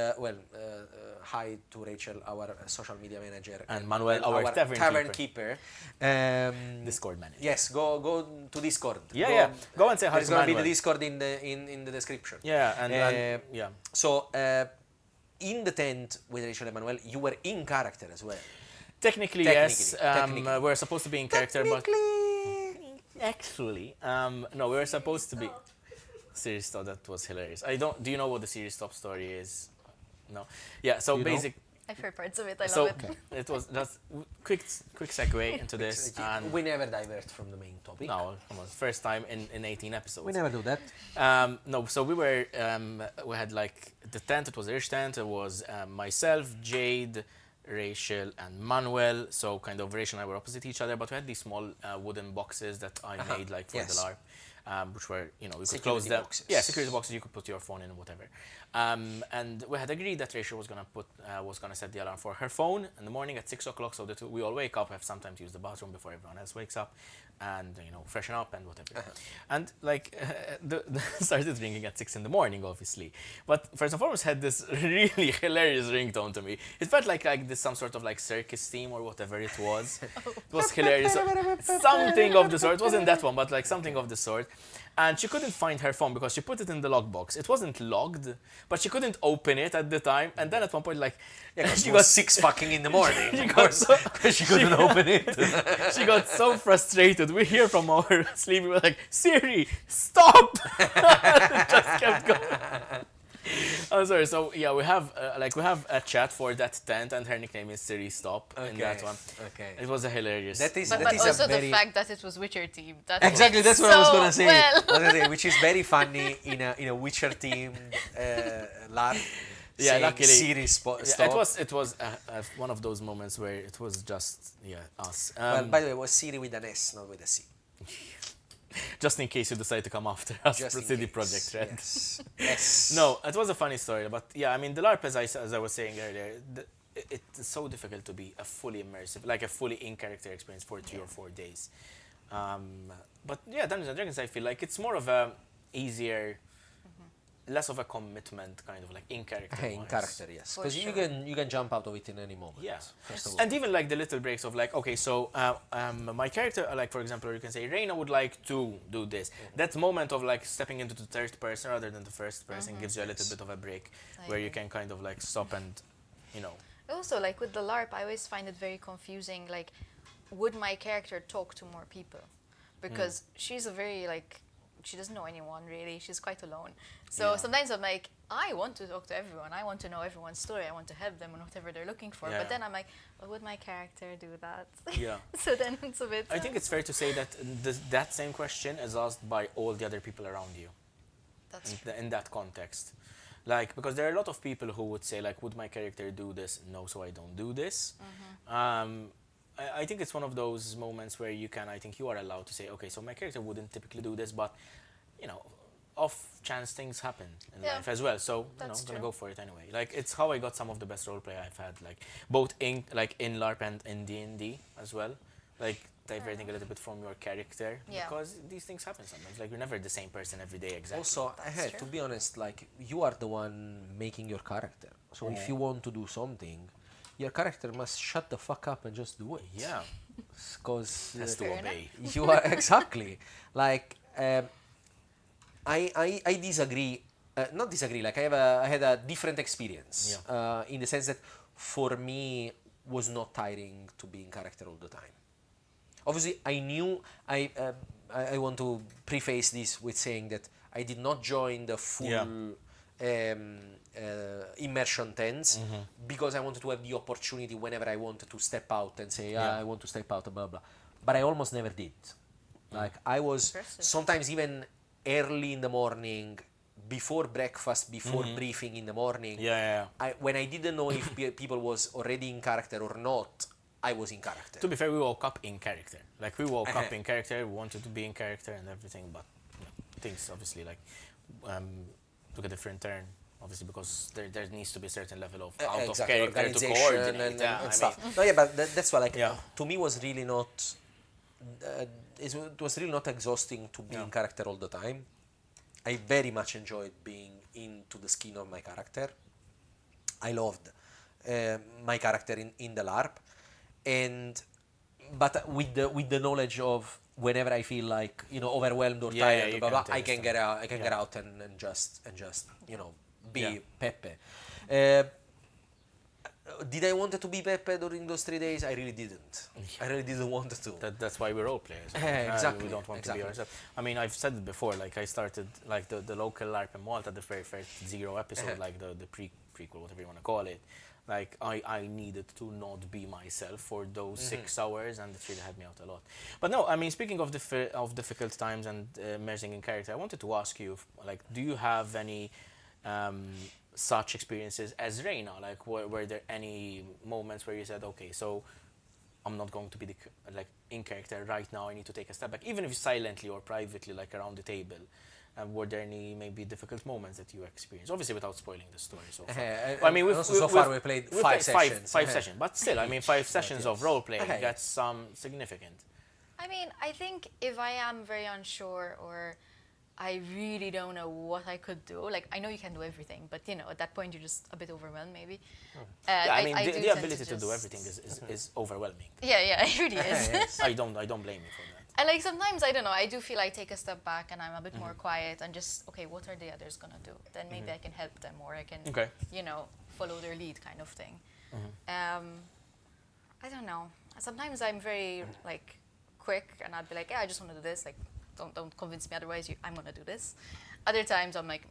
hi to Rachel, our social media manager,
And Manuel, our tavern
keeper.
Discord manager.
Yes, go to Discord.
Yeah. Go and say hi
There's
to
gonna be
Manuel.
the Discord in the description.
Yeah, and yeah.
So in the tent with Rachel and Manuel, you were in character as well.
Technically, yes.
Technically.
We're supposed to be in character, but actually, no, we were supposed to be. Serious Stop, that was hilarious. Do you know what the Serious Stop story is? No. Yeah. So
You know?
basic.
I've heard parts of it. I
So
love it.
it was that's quick segue into this. And
We never divert from the main topic.
no, come on, first time in 18 episodes.
We never do that.
No, so we were we had like the tent. It was Irish tent. It was myself, Jade, Rachel, and Manuel. So kind of Rachel and I were opposite each other, but we had these small wooden boxes that I made like for the LARP, which were we could
Security
close them.
boxes.
Yeah, security boxes. You could put your phone in and whatever. And we had agreed that Rachel was gonna set the alarm for her phone in the morning at 6 o'clock, so that we all wake up, have sometimes use the bathroom before everyone else wakes up, and freshen up and whatever. And like the started ringing at 6 in the morning, obviously. But first and foremost, had this really hilarious ringtone to me. It felt like this some sort of like circus theme or whatever it was. It was hilarious. Something of the sort. It wasn't that one, but like something of the sort. And she couldn't find her phone because she put it in the lockbox. It wasn't logged, but she couldn't open it at the time. And then at one point, like,
She got 6 fucking in the morning.
she couldn't open it. She got so frustrated. We hear from our sleep. We were like, Siri, stop! It just kept going. I'm sorry. So yeah, we have a chat for that tent, and her nickname is Siri Stop in that one.
Okay.
It was a hilarious.
That is,
But
that is
also
a very
the fact that it was Witcher team.
exactly that's what I was gonna say.
Well.
Which is very funny in a Witcher themed LARP.
Yeah, luckily.
Siri
Yeah,
stop.
it was one of those moments where it was just us.
Well, by the way, it was Siri with an S, not with a C.
Just in case you decide to come after us,
Just in
CD
case.
Projekt Red.
Yes.
No, it was a funny story, but yeah, I mean the LARP, as I was saying earlier, it's so difficult to be a fully immersive, like a fully in-character experience for 3 or 4 days. But yeah, Dungeons and Dragons, I feel like it's more of a easier, less of a commitment kind of like in-character.
In character, yes.
For
Because
sure.
you can jump out of it in any moment.
Yeah.
First of all.
And even like the little breaks of like, okay, so my character, like for example, you can say Reyna would like to do this. That moment of like stepping into the third person rather than the first person gives you a little bit of a break where you can kind of like stop and,
Also, like with the LARP, I always find it very confusing. Like, would my character talk to more people? because she's a very like, she doesn't know anyone really. She's quite alone. So sometimes I'm like, I want to talk to everyone. I want to know everyone's story. I want to help them on whatever they're looking for. But then I'm like, well, would my character do that?
Yeah.
So then it's a bit.
I think it's fair to say that that same question is asked by all the other people around you.
That's
In that context. Like, because there are a lot of people who would say, like, would my character do this? No, so I don't do this. I think it's one of those moments where you can, I think you are allowed to say, okay, so my character wouldn't typically do this, but, you know, off chance things happen in life as well. So, you know, I'm going to go for it anyway. Like, it's how I got some of the best roleplay I've had, like, both in LARP and in D&D as well. Like, diverting a little bit from your character, because these things happen sometimes. Like, you're never the same person every day, exactly.
Also, to be honest, like, you are the one making your character. So if you want to do something, your character must shut the fuck up and just do it.
Yeah.
Because
Has to obey.
you are exactly like I disagree. Not disagree. Like I had a different experience in the sense that for me was not tiring to be in character all the time. Obviously, I knew I want to preface this with saying that I did not join the full immersion tense because I wanted to have the opportunity whenever I wanted to step out and say, I want to step out, blah, blah. But I almost never did. Like, I was sometimes even early in the morning, before breakfast, before briefing in the morning. When I didn't know if people was already in character or not, I was in character.
To be fair, we woke up in character. Like, we woke up in character, we wanted to be in character and everything, but you know, things obviously, like, took a different turn, obviously, because there needs to be a certain level of out of character to coordinate
and stuff. But that's why, like, to me was really not. It was really not exhausting to be in character all the time. I very much enjoyed being into the skin of my character. I loved my character in the LARP, but with the knowledge of whenever I feel like, you know, overwhelmed or tired, blah, blah, I can get out and just you know, be Pepe. Did I want to be Pepe during those 3 days? I really didn't. I really didn't want to.
That's why we're role players.
Exactly.
We don't want to be ourselves. I mean, I've said it before. Like, I started like the local LARP in Malta, the very first 0 episode, like the prequel, whatever you want to call it. Like, I needed to not be myself for those 6 hours, and it really helped me out a lot. But no, I mean, speaking of difficult times and immersing in character, I wanted to ask you, like, do you have any such experiences as Reyna? Like, were there any moments where you said, okay, so I'm not going to be in character right now, I need to take a step back, even if silently or privately, like around the table? Were there any maybe difficult moments that you experienced? Obviously, without spoiling the story so far.
I mean, so far we played 5 sessions.
5 sessions, but still, I mean, 5 sessions of role playing, that's significant.
I mean, I think if I am very unsure or I really don't know what I could do, like, I know you can do everything, but you know, at that point you're just a bit overwhelmed maybe.
I mean, the ability to do everything is overwhelming.
Yeah, it really is.
I don't blame you for that.
And like sometimes, I don't know, I do feel I take a step back and I'm a bit more quiet and just, okay, what are the others gonna do? Then maybe I can help them, or I can, you know, follow their lead kind of thing. I don't know. Sometimes I'm very like quick and I'd be like, yeah, I just want to do this. Like, don't convince me otherwise. I'm gonna do this. Other times I'm like,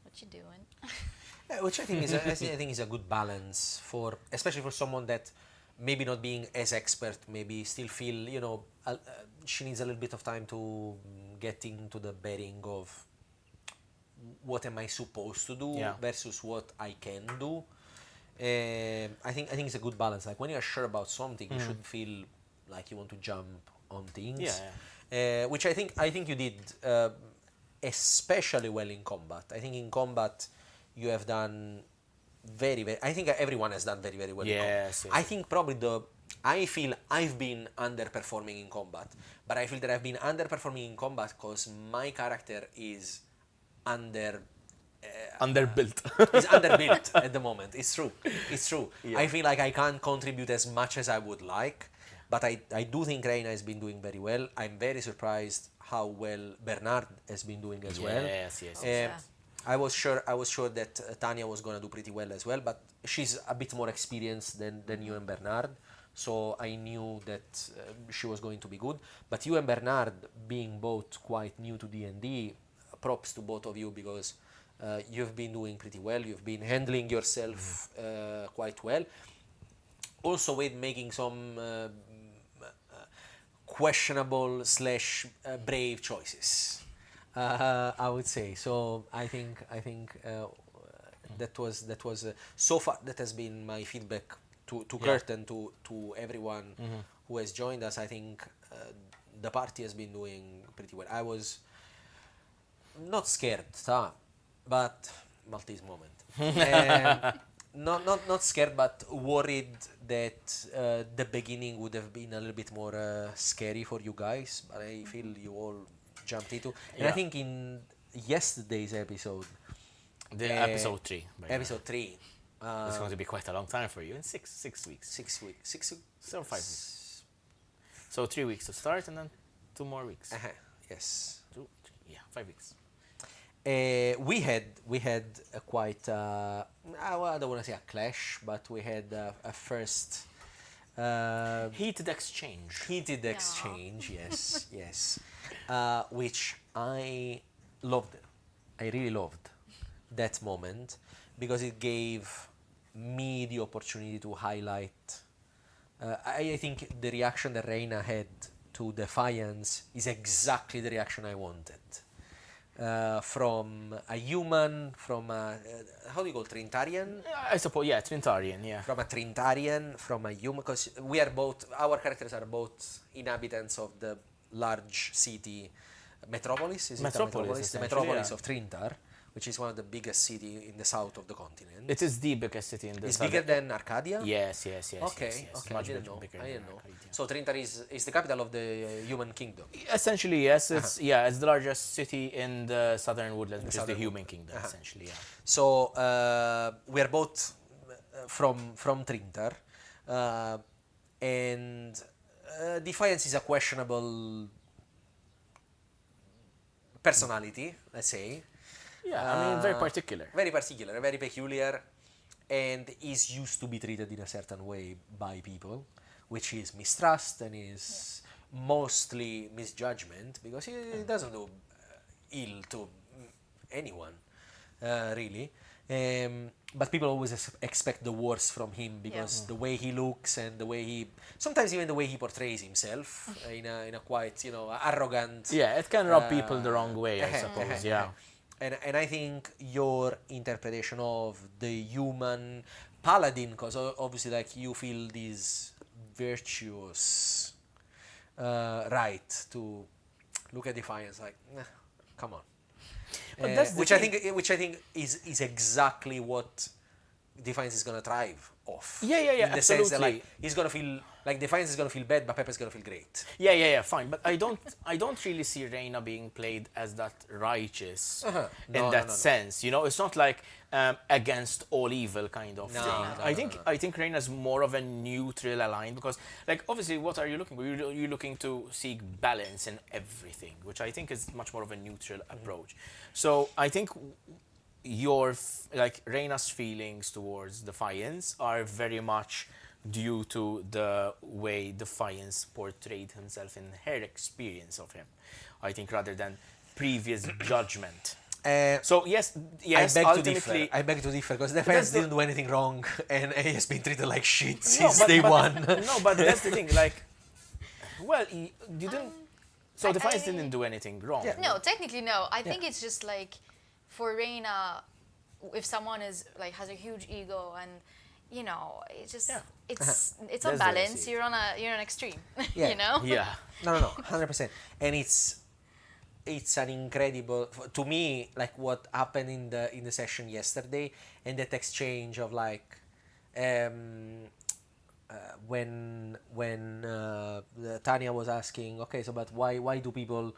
what you doing?
Which I think is a good balance for, especially for someone that maybe not being as expert, maybe still feel, you know, she needs a little bit of time to get into the bearing of what am I supposed to do versus what I can do. I think it's a good balance. Like, when you're sure about something, you shouldn't feel like you want to jump on things. Which I think you did especially well in combat. I think in combat you have done very, very. I think everyone has done very, very well.
Yes.
I think probably I feel I've been underperforming in combat, but I feel that I've been underperforming in combat because my character is underbuilt. It's underbuilt at the moment. It's true. Yeah. I feel like I can't contribute as much as I would like, but I do think Reyna has been doing very well. I'm very surprised how well Bernard has been doing as well.
Yes.
I was sure that Tanya was going to do pretty well as well, but she's a bit more experienced than you and Bernard. so I knew that she was going to be good. But you and Bernard, being both quite new to D&D, props to both of you, because you've been doing pretty well. You've been handling yourself quite well. Also with making some questionable / brave choices, I would say. So I think that was so far that has been my feedback to Kurt and to everyone who has joined us. I think the party has been doing pretty well. I was not scared, but Maltese moment. Not scared, but worried that the beginning would have been a little bit more scary for you guys. But I feel you all jumped into. And I think in yesterday's episode,
episode 3.
Episode 3.
It's going to be quite a long time for you. In 6 weeks.
6 weeks. 6 weeks.
So 5 weeks. So 3 weeks to start, and then 2 more weeks.
Yes.
5 weeks.
We had a quite I don't want to say a clash, but we had a first
heated exchange.
Yes, yes, which I loved. I really loved that moment, because it gave me the opportunity to highlight. I think the reaction that Reyna had to Defiance is exactly the reaction I wanted. From a human, from a, how do you call it, Trintarian?
I suppose, Trintarian, yeah.
From a Trintarian, from a human, because we are both, our characters are both inhabitants of the large city Metropolis. Is
Metropolis,
the Metropolis of Trintar, which is one of the biggest cities in the south of the continent.
It is the biggest city in the
It's bigger than Arcadia?
Yes.
Okay,
Much
I didn't know.
Arcadia.
So Trintar is the capital of the human kingdom.
Essentially, yes. It's it's the largest city in the southern woodlands, which is the human kingdom, essentially. Yeah.
So we are both from Trintar, and Defiance is a questionable personality, let's say.
Yeah, I mean, very particular.
Very particular, very peculiar, and is used to be treated in a certain way by people, which is mistrust and is mostly misjudgment, because he doesn't do ill to anyone, really. But people always expect the worst from him, because the way he looks and the way he, sometimes even the way he portrays himself in a quite, arrogant.
Yeah, it can rub people the wrong way, I suppose. Yeah.
And I think your interpretation of the human Paladin, because obviously, like, you feel this virtuous right to look at Defiance like, come on. Which I think is exactly what Defiance is gonna thrive off.
Yeah,
in the
absolutely.
sense that, like, he's gonna feel like Defiance is gonna feel bad, but Pepper's gonna feel great.
Yeah, fine. But I don't really see Reyna being played as that righteous in that sense. It's not like against all evil kind of thing. I think Reyna's more of a neutral aligned, because, like, obviously, what are you looking for? You're looking to seek balance in everything, which I think is much more of a neutral approach. So I think Reyna's feelings towards Defiance are very much due to the way Defiance portrayed himself in her experience of him, I think, rather than previous judgment. So yes,
I beg to differ, because Defiance didn't do anything wrong, and he has been treated like shit since day one.
No, but that's the thing. Like, well, he didn't. So Defiance didn't do anything wrong.
Yeah. No, technically no. I think it's just like, for Reyna, if someone is like has a huge ego and it's just it's unbalanced. You're on an extreme.
Yeah.
Yeah.
No, 100%. And it's an incredible, to me, like, what happened in the session yesterday, and that exchange of, like, when Tanya was asking, okay, so but why do people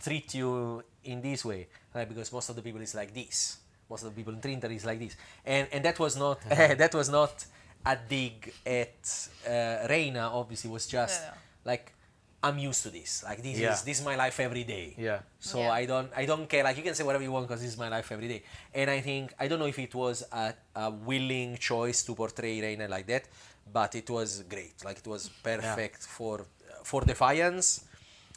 treat you in this way? Like, because most of the people is like this. Most of the people in Trintar is like this, and that was not that was not a dig at Reyna. Obviously, was just like I'm used to this. Like
Yeah.
this is my life every day.
Yeah.
So
Yeah.
I don't care. Like you can say whatever you want because this is my life every day. And I think I don't know if it was a willing choice to portray Reyna like that, but it was great. Like it was perfect for Defiance.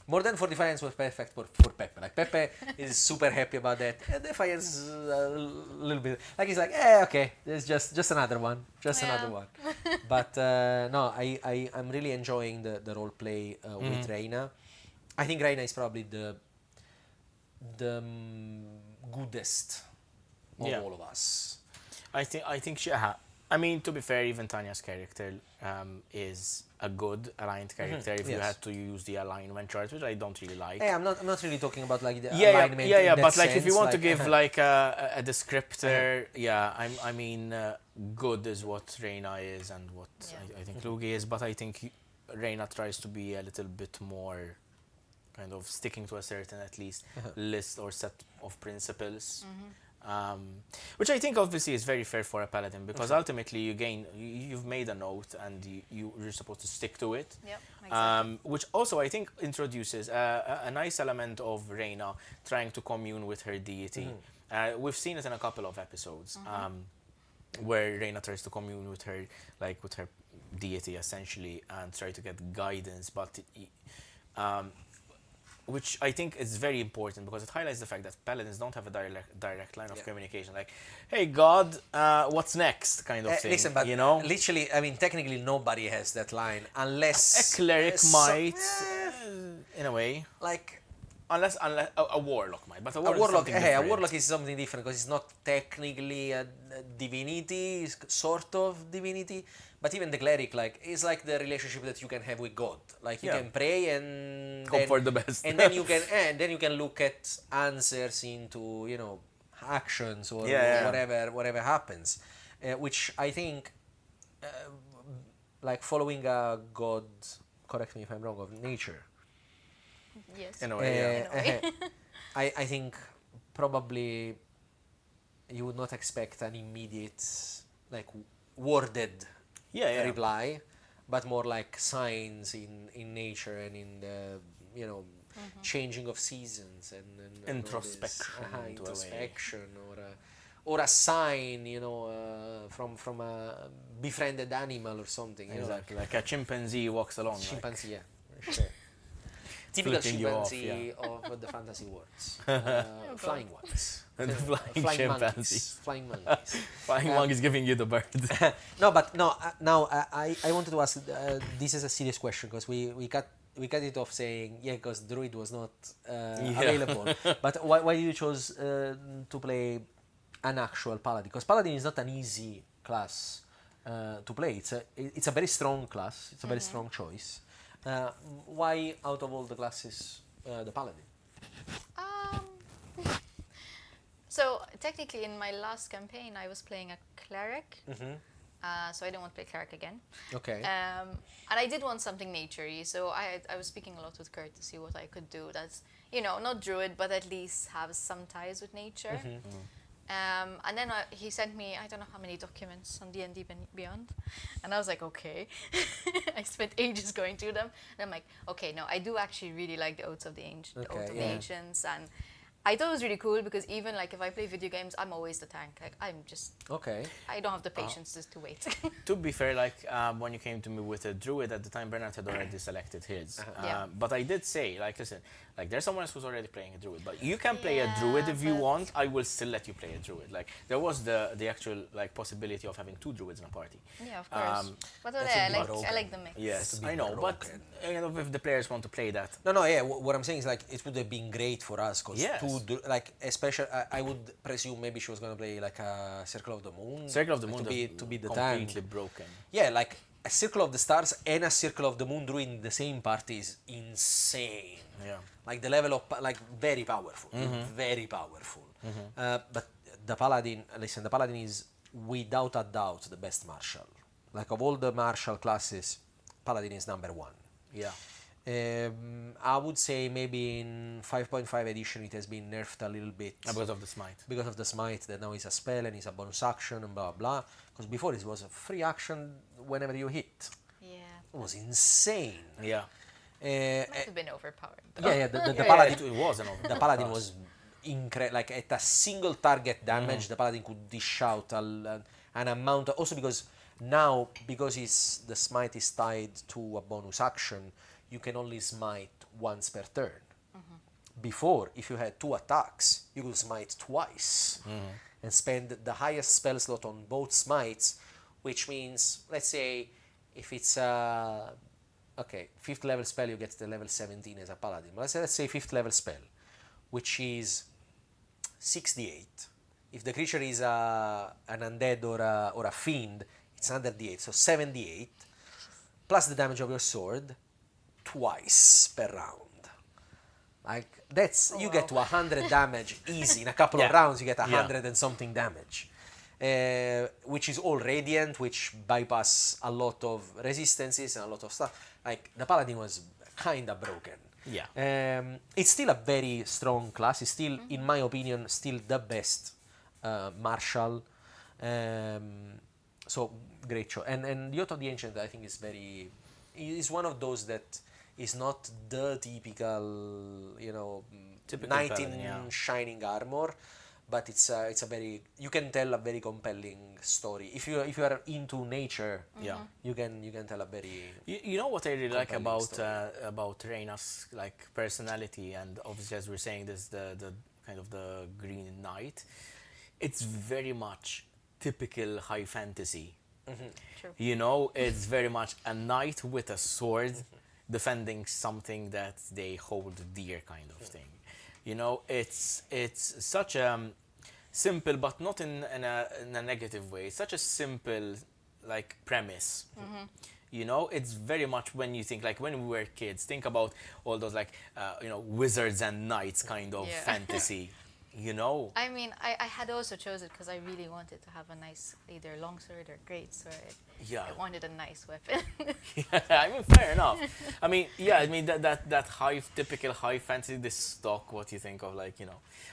More than for Defiance was perfect for Pepe. Like Pepe is super happy about that. And Defiance is a little bit like he's like, okay, it's just another one, another one. But no, I'm really enjoying the role play with Reyna. I think Reyna is probably the goodest of all of us.
I think she. I mean, to be fair, even Tanya's character is a good aligned character. If you had to use the alignment chart, which I don't really like.
Hey, I'm not really talking about like the alignment.
But like
sense,
if you want to give like a descriptor, I mean, good is what Reyna is and what I think Lugi is, but I think Reyna tries to be a little bit more kind of sticking to a certain at least list or set of principles. Which I think obviously is very fair for a paladin because ultimately you've made a note and you're supposed to stick to it.
Yep, exactly.
Which also I think introduces a nice element of Reyna trying to commune with her deity. We've seen it in a couple of episodes where Reyna tries to commune with her deity essentially and try to get guidance, but which I think is very important because it highlights the fact that paladins don't have a direct line of communication. Like, hey God, what's next, kind of thing.
Listen, but
you know,
literally, I mean, technically nobody has that line unless
a cleric might, in a way,
like
unless a warlock might. But a
warlock is something different because it's not technically a divinity, it's sort of divinity. But even the cleric, like, is like the relationship that you can have with God. Like you can pray and
hope for the best,
and then you can look at answers into actions or whatever happens, which I think like following a God. Correct me if I'm wrong. Of nature.
Yes.
In a way,
I think probably you would not expect an immediate like worded reply, but more like signs in nature and in the changing of seasons and introspection or a sign from a befriended animal or something.
Exactly, like a chimpanzee walks along.
Chimpanzee, sure. Typical chimpanzee of the fantasy worlds. Flying ones.
Flying chimpanzees.
Flying monkeys.
Flying monkeys giving you the bird.
Now I wanted to ask, this is a serious question because we cut it off saying, because Druid was not available. But why you chose to play an actual Paladin? Because Paladin is not an easy class to play. It's a very strong class. It's a very strong choice. Why, out of all the classes, the Paladin?
So technically, in my last campaign, I was playing a cleric. So I don't want to play cleric again.
Okay.
And I did want something naturey. So I was speaking a lot with Kurt to see what I could do. That's not druid, but at least have some ties with nature. And then he sent me, I don't know how many documents on D&D Beyond. And I was like, okay. I spent ages going through them. And I'm like, okay, no, I do actually really like the Oaths of the Ancients. And I thought it was really cool because even like if I play video games, I'm always the tank. Like I'm just I don't have the patience just to wait.
To be fair, like when you came to me with a druid at the time, Bernard had already selected his. But I did say, like, listen, like there's someone else who's already playing a druid, but you can play a druid if you want. I will still let you play a druid. Like there was the actual like possibility of having two druids in a party.
Yeah, of course. But I like the mix.
Yes, I know, but if the players want to play that.
What I'm saying is like it would have been great for us because like especially I would presume maybe she was gonna play like a Circle of the Moon.
Circle of the Moon
to be the
completely
tank.
broken.
Yeah, like a Circle of the Stars and a Circle of the Moon druid in the same party is insane.
Yeah.
Like the level of like very powerful, very powerful. But the Paladin, listen, the Paladin is without a doubt the best martial. Like of all the martial classes, Paladin is number one.
Yeah.
I would say maybe in 5.5 edition it has been nerfed a little bit.
Because of the smite.
Because of the smite, that now is a spell and it's a bonus action and blah blah. Because before it was a free action whenever you hit.
Yeah.
It was insane.
Yeah.
Might have been overpowered. Though.
Yeah, the Paladin.
It was an overpowered
The Paladin
class.
was like at a single target damage, the Paladin could dish out an amount. Also because now, because the smite is tied to a bonus action, you can only smite once per turn. Before, if you had 2 attacks, you could smite twice and spend the highest spell slot on both smites, which means, let's say, if it's a 5th level spell, you get the level 17 as a paladin. But let's say 5th level spell, which is 6d8. If the creature is an undead or a fiend, it's another d8, so 7d8 plus the damage of your sword twice per round. Like you get to 100 damage easy in a couple of rounds. You get 100 and something damage, which is all radiant, which bypass a lot of resistances and a lot of stuff. Like the paladin was kind of broken.
Yeah.
It's still a very strong class. It's still, in my opinion, still the best martial. So great show. And Yacht of the Ancient, I think, is one of those that is not the typical,
Typical
knight
paladin,
in shining armor, but it's a very, you can tell a very compelling story. If you are into nature, you can tell a very.
You know what I really like
compelling
about Reyna's like personality, and obviously as we're saying this, the kind of the Green Knight, it's very much typical high fantasy.
True.
It's very much a knight with a sword defending something that they hold dear, kind of thing. It's such a simple, but not in a negative way. It's such a simple like premise. It's very much when you think, like when we were kids, think about all those like wizards and knights kind of fantasy.
I mean, I had also chosen because I really wanted to have a nice either longsword or greatsword.
Yeah.
I wanted a nice weapon.
I mean, fair enough. I mean, that typical high fantasy, this stock, what you think of, like,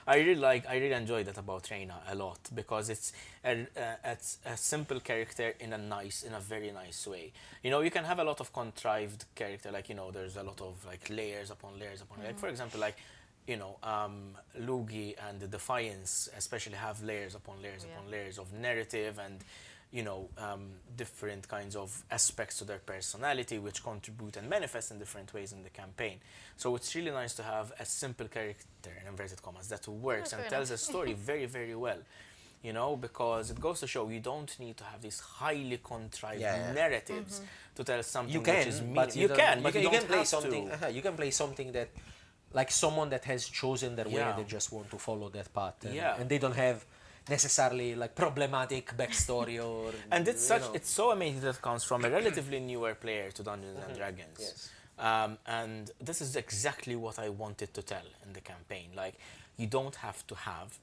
I really enjoy that about Reyna a lot, because it's a simple character in a very nice way. You can have a lot of contrived character, like, there's a lot of like layers upon layers upon like, for example, like, Lugi and the Defiance especially have layers upon layers upon layers of narrative and different kinds of aspects to their personality, which contribute and manifest in different ways in the campaign. So it's really nice to have a simple character, in inverted commas, that works and tells a story very, very well. Because it goes to show you don't need to have these highly contrived narratives to tell something which is
but
you can
play something. You can play something that, like someone that has chosen their way and they just want to follow that path, and they don't have necessarily like problematic backstory or.
And it's so amazing that it comes from a relatively newer player to Dungeons and Dragons.
Yes.
And this is exactly what I wanted to tell in the campaign. Like, you don't have to have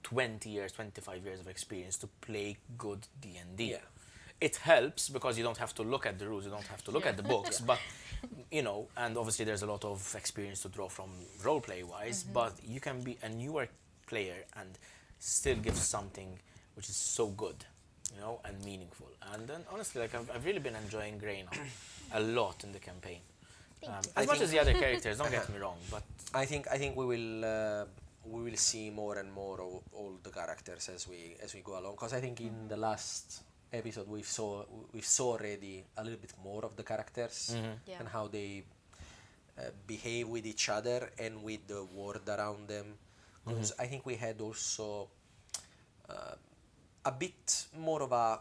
20 years, 25 years of experience to play good D&D.
Yeah.
It helps because you don't have to look at the rules, you don't have to look at the books, but and obviously there's a lot of experience to draw from roleplay wise, but you can be a newer player and still give something which is so good, and meaningful. And then honestly, like I've really been enjoying Reyna a lot in the campaign. As much as the other characters, don't get me wrong, but
I think we will see more and more of all the characters as we go along, because I think in the last episode we saw already a little bit more of the characters and how they behave with each other and with the world around them. Because I think we had also a bit more of a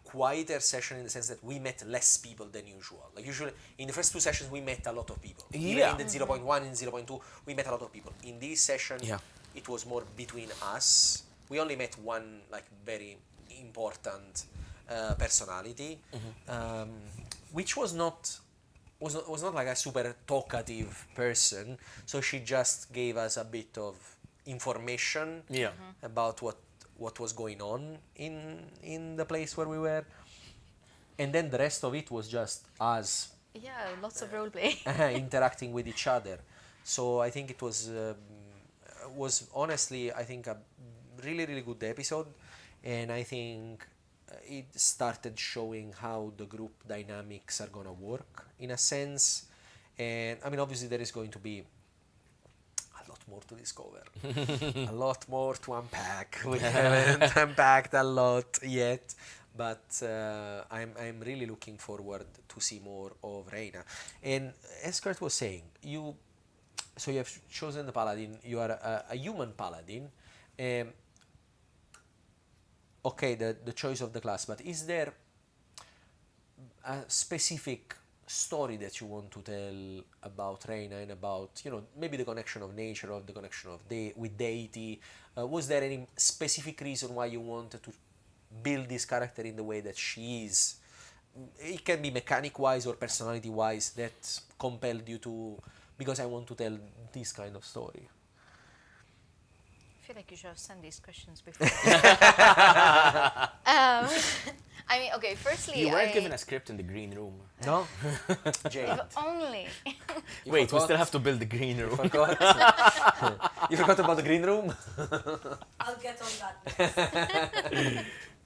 quieter session, in the sense that we met less people than usual. Like usually in the first 2 sessions we met a lot of people. Even in the 0.1 and 0.2 we met a lot of people. In this session it was more between us. We only met one like very important personality, which was not like a super talkative person. So she just gave us a bit of information about what was going on in the place where we were, and then the rest of it was just us.
Yeah, lots of roleplay.
Interacting with each other. So I think it was honestly, I think, a really, really good episode, and I think it started showing how the group dynamics are gonna work in a sense, And I mean, obviously, there is going to be a lot more to discover, a lot more to unpack. We haven't unpacked a lot yet, but I'm really looking forward to see more of Reyna. And as Kurt was saying, you have chosen the Paladin. You are a human Paladin. Okay, the choice of the class, but is there a specific story that you want to tell about Reyna and about, maybe the connection of nature or the connection of with deity? Was there any specific reason why you wanted to build this character in the way that she is? It can be mechanic-wise or personality-wise that compelled you to, because I want to tell this kind of story.
I feel like you should have sent these questions before. I mean, okay, firstly,
you weren't given a script in the green room.
No? Jade.
If only.
Wait, we still have to build the green room.
You forgot? You forgot about the green room?
I'll get on that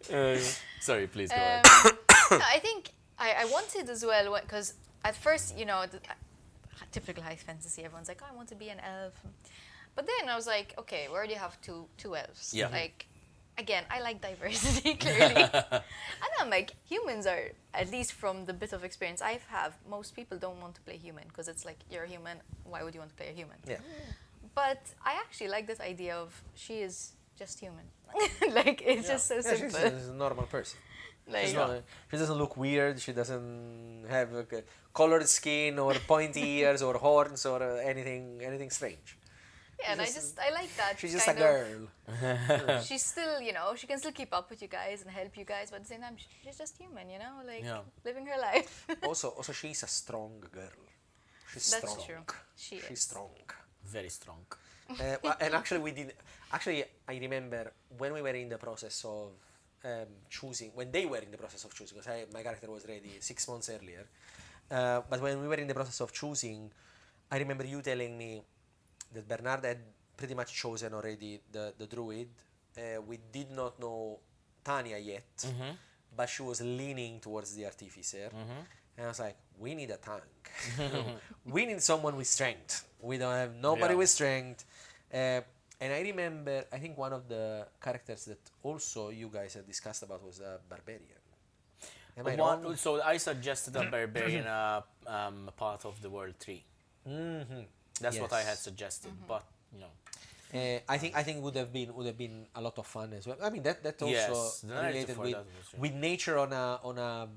next.
Sorry, please go ahead.
No, I think I wanted as well, because at first, typical high fantasy, everyone's like, oh, I want to be an elf. But then I was like, okay, we already have two elves.
Yeah.
Like, again, I like diversity, clearly. And I'm like, humans are, at least from the bit of experience I have, most people don't want to play human, because it's like, you're a human, why would you want to play a human?
Yeah.
But I actually like this idea of she is just human. Like, it's just so simple.
She's a normal person.
Like,
She doesn't look weird. She doesn't have colored skin or pointy ears or horns or anything strange.
yeah, and I like that.
She's just a girl.
She's still, she can still keep up with you guys and help you guys, but at the same time, she's just human, like living her life.
also, she's a strong girl. She's
That's
strong.
true.
She's strong.
Very strong.
And actually, I remember when we were in the process of choosing, when they were in the process of choosing, because my character was ready 6 months earlier. But when we were in the process of choosing, I remember you telling me that Bernard had pretty much chosen already the druid. We did not know Tanya yet, but she was leaning towards the artificer. And I was like, we need a tank. We need someone with strength. We don't have nobody with strength. And I remember, I think one of the characters that also you guys had discussed about was a barbarian. Am I wrong?
So I suggested a barbarian part of the world 3. That's what I had suggested, but
I think would have been a lot of fun as well. I mean that also related with nature on a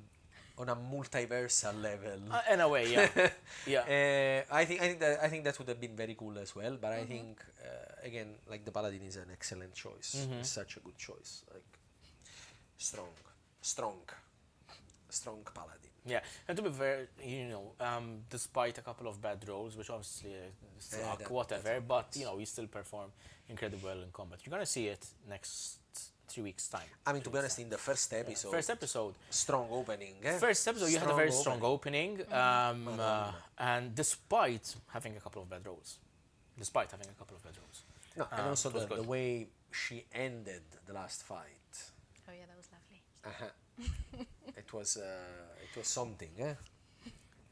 multiversal level.
In a way, yeah, yeah.
I think that would have been very cool as well. But I think again, like the Paladin is an excellent choice. It's such a good choice. Like strong Paladin.
Yeah, and to be fair, despite a couple of bad rolls, which obviously suck, whatever, but we still perform incredibly well in combat. You're gonna see it next 3 weeks' time.
I mean, to be honest, in the first episode, strong opening.
First episode, you had a very strong opening, and despite having a couple of bad rolls.
No, and also the way she ended the last fight.
Oh yeah, that was lovely.
It was something.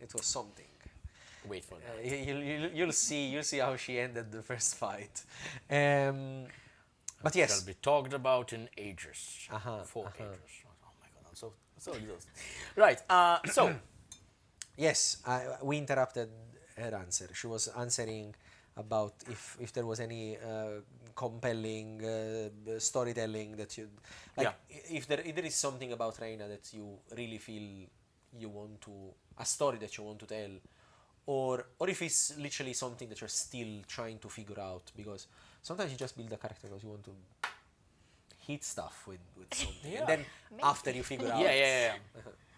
It was something.
Wait for that.
You'll see how she ended the first fight. But yes,
shall be talked about in ages. 4 ages. Oh my god, I'm so exhausted. Right. So
yes, we interrupted her answer. She was answering about if there was any compelling storytelling that you like. Yeah. If there is something about Reyna that you really feel you want to, a story that you want to tell, or if it's literally something that you're still trying to figure out, because sometimes you just build a character because you want to hit stuff with something, and then after you figure out.
Yeah.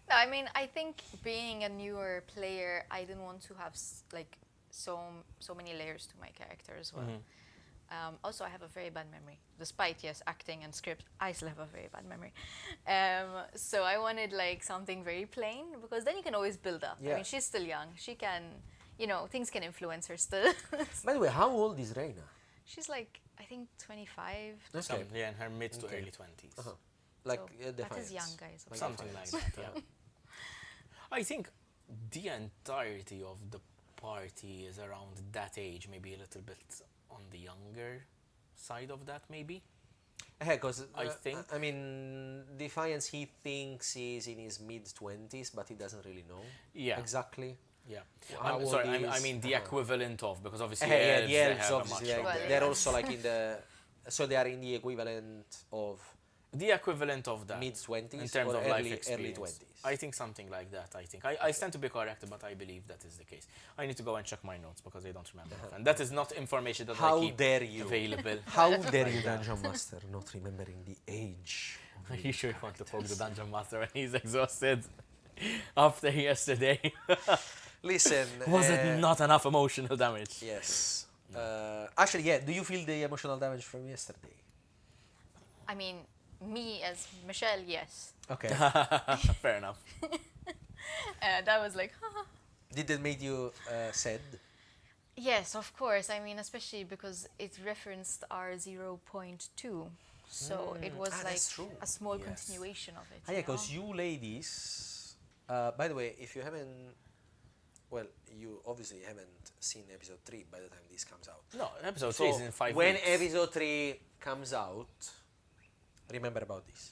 No, I mean, I think being a newer player, I didn't want to have so many layers to my character as well. Also, I have a very bad memory. Despite, yes, acting and script, I still have a very bad memory. So I wanted something very plain, because then you can always build up. Yeah. I mean, she's still young. She can, things can influence her still.
By the way, how old is Reyna?
She's I think 25.
Okay. In her mid to early 20s.
Like
so that is young, guys.
Something like that, yeah. I think the entirety of the party is around that age, maybe a little bit on the younger side of that, maybe.
Yeah, because
I think.
I mean, Defiance, he thinks he's in his mid-20s, but he doesn't really know exactly.
Yeah.
How
I'm
old
sorry,
he
I
is.
mean the equivalent of, because obviously
Yeah,
elves,
the
they
elves
have a
obviously,
much
like,
Well,
they're
yeah.
also like in the, so they are in the equivalent of
the equivalent of that.
mid-20s
In terms
or
of
early,
life
early
experience.
20s.
I think something like that, I stand to be corrected, but I believe that is the case. I need to go and check my notes because I don't remember. And that is not information that I
How
keep
dare you?
available.
How dare you, Dungeon Master, not remembering the age?
You sure want to poke the Dungeon Master when he's exhausted after yesterday?
Listen.
Was it not enough emotional damage?
Yes. Actually, yeah, do you feel the emotional damage from yesterday?
I mean, me as Michelle, yes.
Okay.
Fair enough.
That was like,
Did it make you sad?
yes, of course. I mean, especially because it referenced our 0.2. So it was like
that's true.
a small
Yes.
continuation of it.
Yeah, because you ladies, by the way, if you haven't, well, you obviously haven't seen episode 3 by the time this comes out.
No, episode 3 is in 5
when
weeks.
episode 3 comes out, remember about this.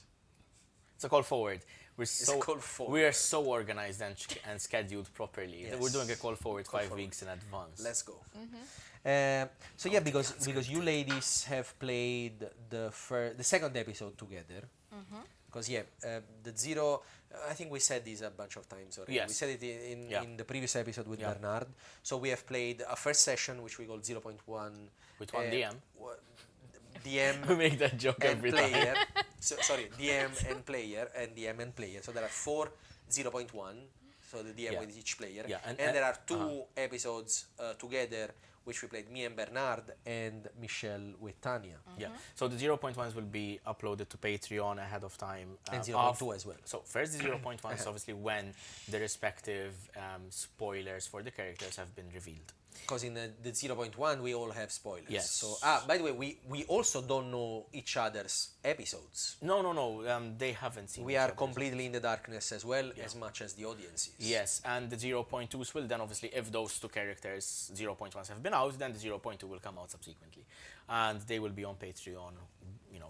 It's a call forward. We're
a call forward.
We are so organized and scheduled properly.
Yes.
We're doing a call forward
Call
5
forward.
weeks in advance.
Let's go. So yeah, because you ladies have played the second episode together. Because the zero, I think we said this a bunch of times already.
Yes.
We said it in the previous episode with Bernard. So we have played a first session which we call 0.1
With one DM.
DM
We make that joke
and
every
player.
time.
Sorry, DM and player and DM and player. So there are 4 0.1. So the DM
Yeah.
with each player.
Yeah,
And,
and-
there are 2 episodes together which we played, me and Bernard and Michelle with Tanya.
Yeah. So the 0.1s will be uploaded to Patreon ahead of time.
And 0.2 as well.
So first the 0.1 is obviously when the respective spoilers for the characters have been revealed.
Because in the 0.1 we all have spoilers.
Yes.
So by the way, we also don't know each other's episodes.
No. They haven't seen.
We
each
are
other's.
completely in the darkness as well, as much as the audience is.
Yes, and the 0.2s will then obviously, if those 2 characters 0.1s have been out, then the 0.2 will come out subsequently, and they will be on Patreon,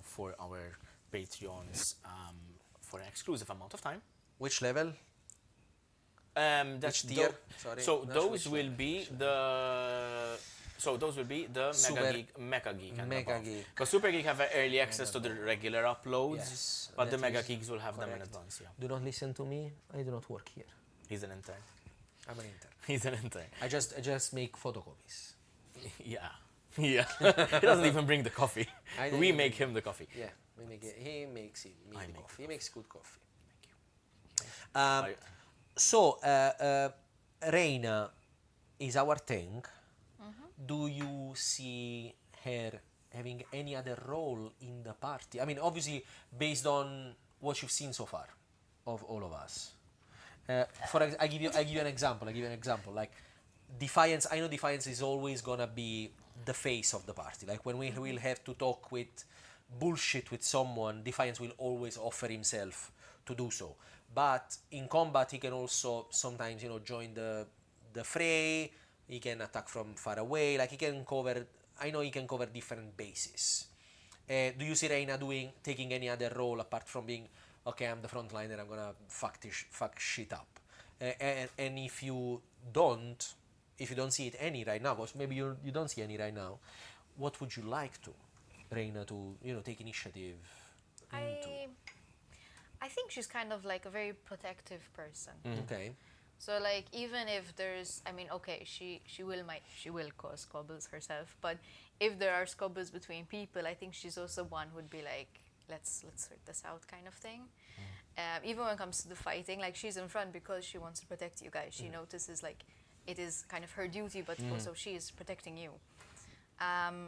for our Patreons for an exclusive amount of time.
Which level?
That's
Which tier? Sorry,
So
not
those
which
will
level.
be the. So those will be the
Super-
Mega Geek, and
Mega
above.
Geek.
Because Super Geek have early access to the regular uploads,
Yes,
but the
that
Mega
is
Geeks will have them in
correct.
advance. Yeah,
Do not listen to me. I do not work here.
he's an intern.
I'm an intern.
He's an intern.
I just make photocopies.
Yeah. Yeah. He doesn't even bring the coffee.
I don't
We
even
make him the coffee.
Yeah, we make it. He makes me
I
the
make
coffee. He makes good coffee.
I-
So, Reyna is our tank. Do you see her having any other role in the party? I mean, obviously, based on what you've seen so far of all of us. I give you an example. Like Defiance. I know Defiance is always gonna be the face of the party. Like when we will have to talk with bullshit with someone, Defiance will always offer himself to do so. But in combat, he can also sometimes, join the fray. He can attack from far away. Like he can cover. I know he can cover different bases. Do you see Reyna taking any other role apart from being, okay, I'm the frontliner, I'm gonna fuck shit up? And if you don't see it any right now, because maybe you don't see any right now, what would you like Reyna to take initiative into?
I think she's kind of like a very protective person.
Okay.
So like even if there's, I mean, okay, she will cause squabbles herself, but if there are squabbles between people, I think she's also one who'd be like, let's sort this out kind of thing. Even when it comes to the fighting, like she's in front because she wants to protect you guys. She notices like it is kind of her duty, but also she is protecting you.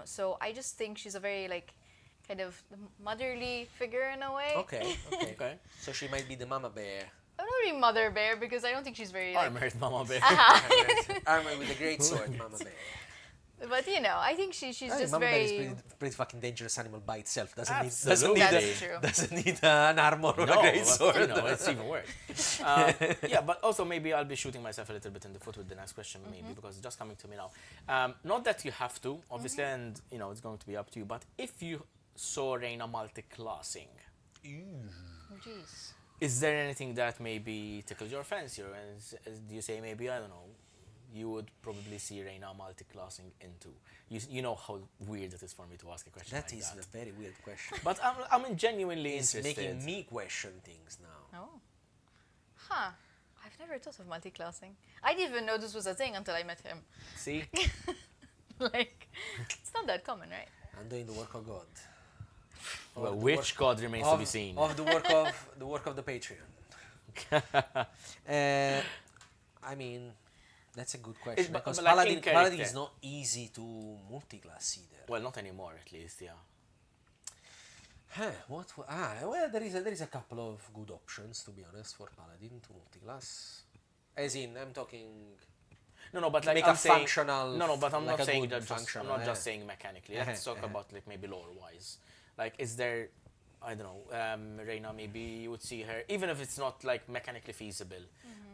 So I just think she's a very like kind of motherly figure in a way.
Okay.
Okay.
So she might be the mama bear.
I'm not really mother bear because I don't think she's very like,
Armored Mama Bear.
Armored with a great sword, mama bear.
But I think she's just
Mama Bear is
very.
pretty fucking dangerous animal by itself.
Absolutely.
That's true.
Doesn't need an armor or a great sword.
It's even worse. Yeah, but also maybe I'll be shooting myself a little bit in the foot with the next question, maybe, because it's just coming to me now. Not that you have to, obviously, and it's going to be up to you. But if you saw Reyna multi-classing,
Jeez.
is there anything that maybe tickles your fancy, or do you say maybe, I don't know, you would probably see Reyna multi-classing into? You know how weird it is for me to ask a question
That
like
is
that.
a very weird question.
But I'm genuinely
It's
interested.
making me question things now.
Oh. Huh. I've never thought of multi-classing. I didn't even know this was a thing until I met him.
See?
Like, it's not that common, right?
I'm doing the work of God.
Well, which god remains to be seen?
Of the work of the Patreon. I mean, that's a good question,
But-
because
but like in
Paladin
character.
is not easy to multi-class either.
Well, not anymore, at least, yeah.
Well, there is a couple of good options, to be honest, for Paladin to multi-class. As in, I'm talking.
No, but like
Make
I'm
a
saying,
functional,
No, but I'm
like
not
a
saying
good
that. I'm not just saying mechanically. Let's talk about like maybe lore-wise. Like, is there? I don't know. Reyna, maybe you would see her, even if it's not like mechanically feasible.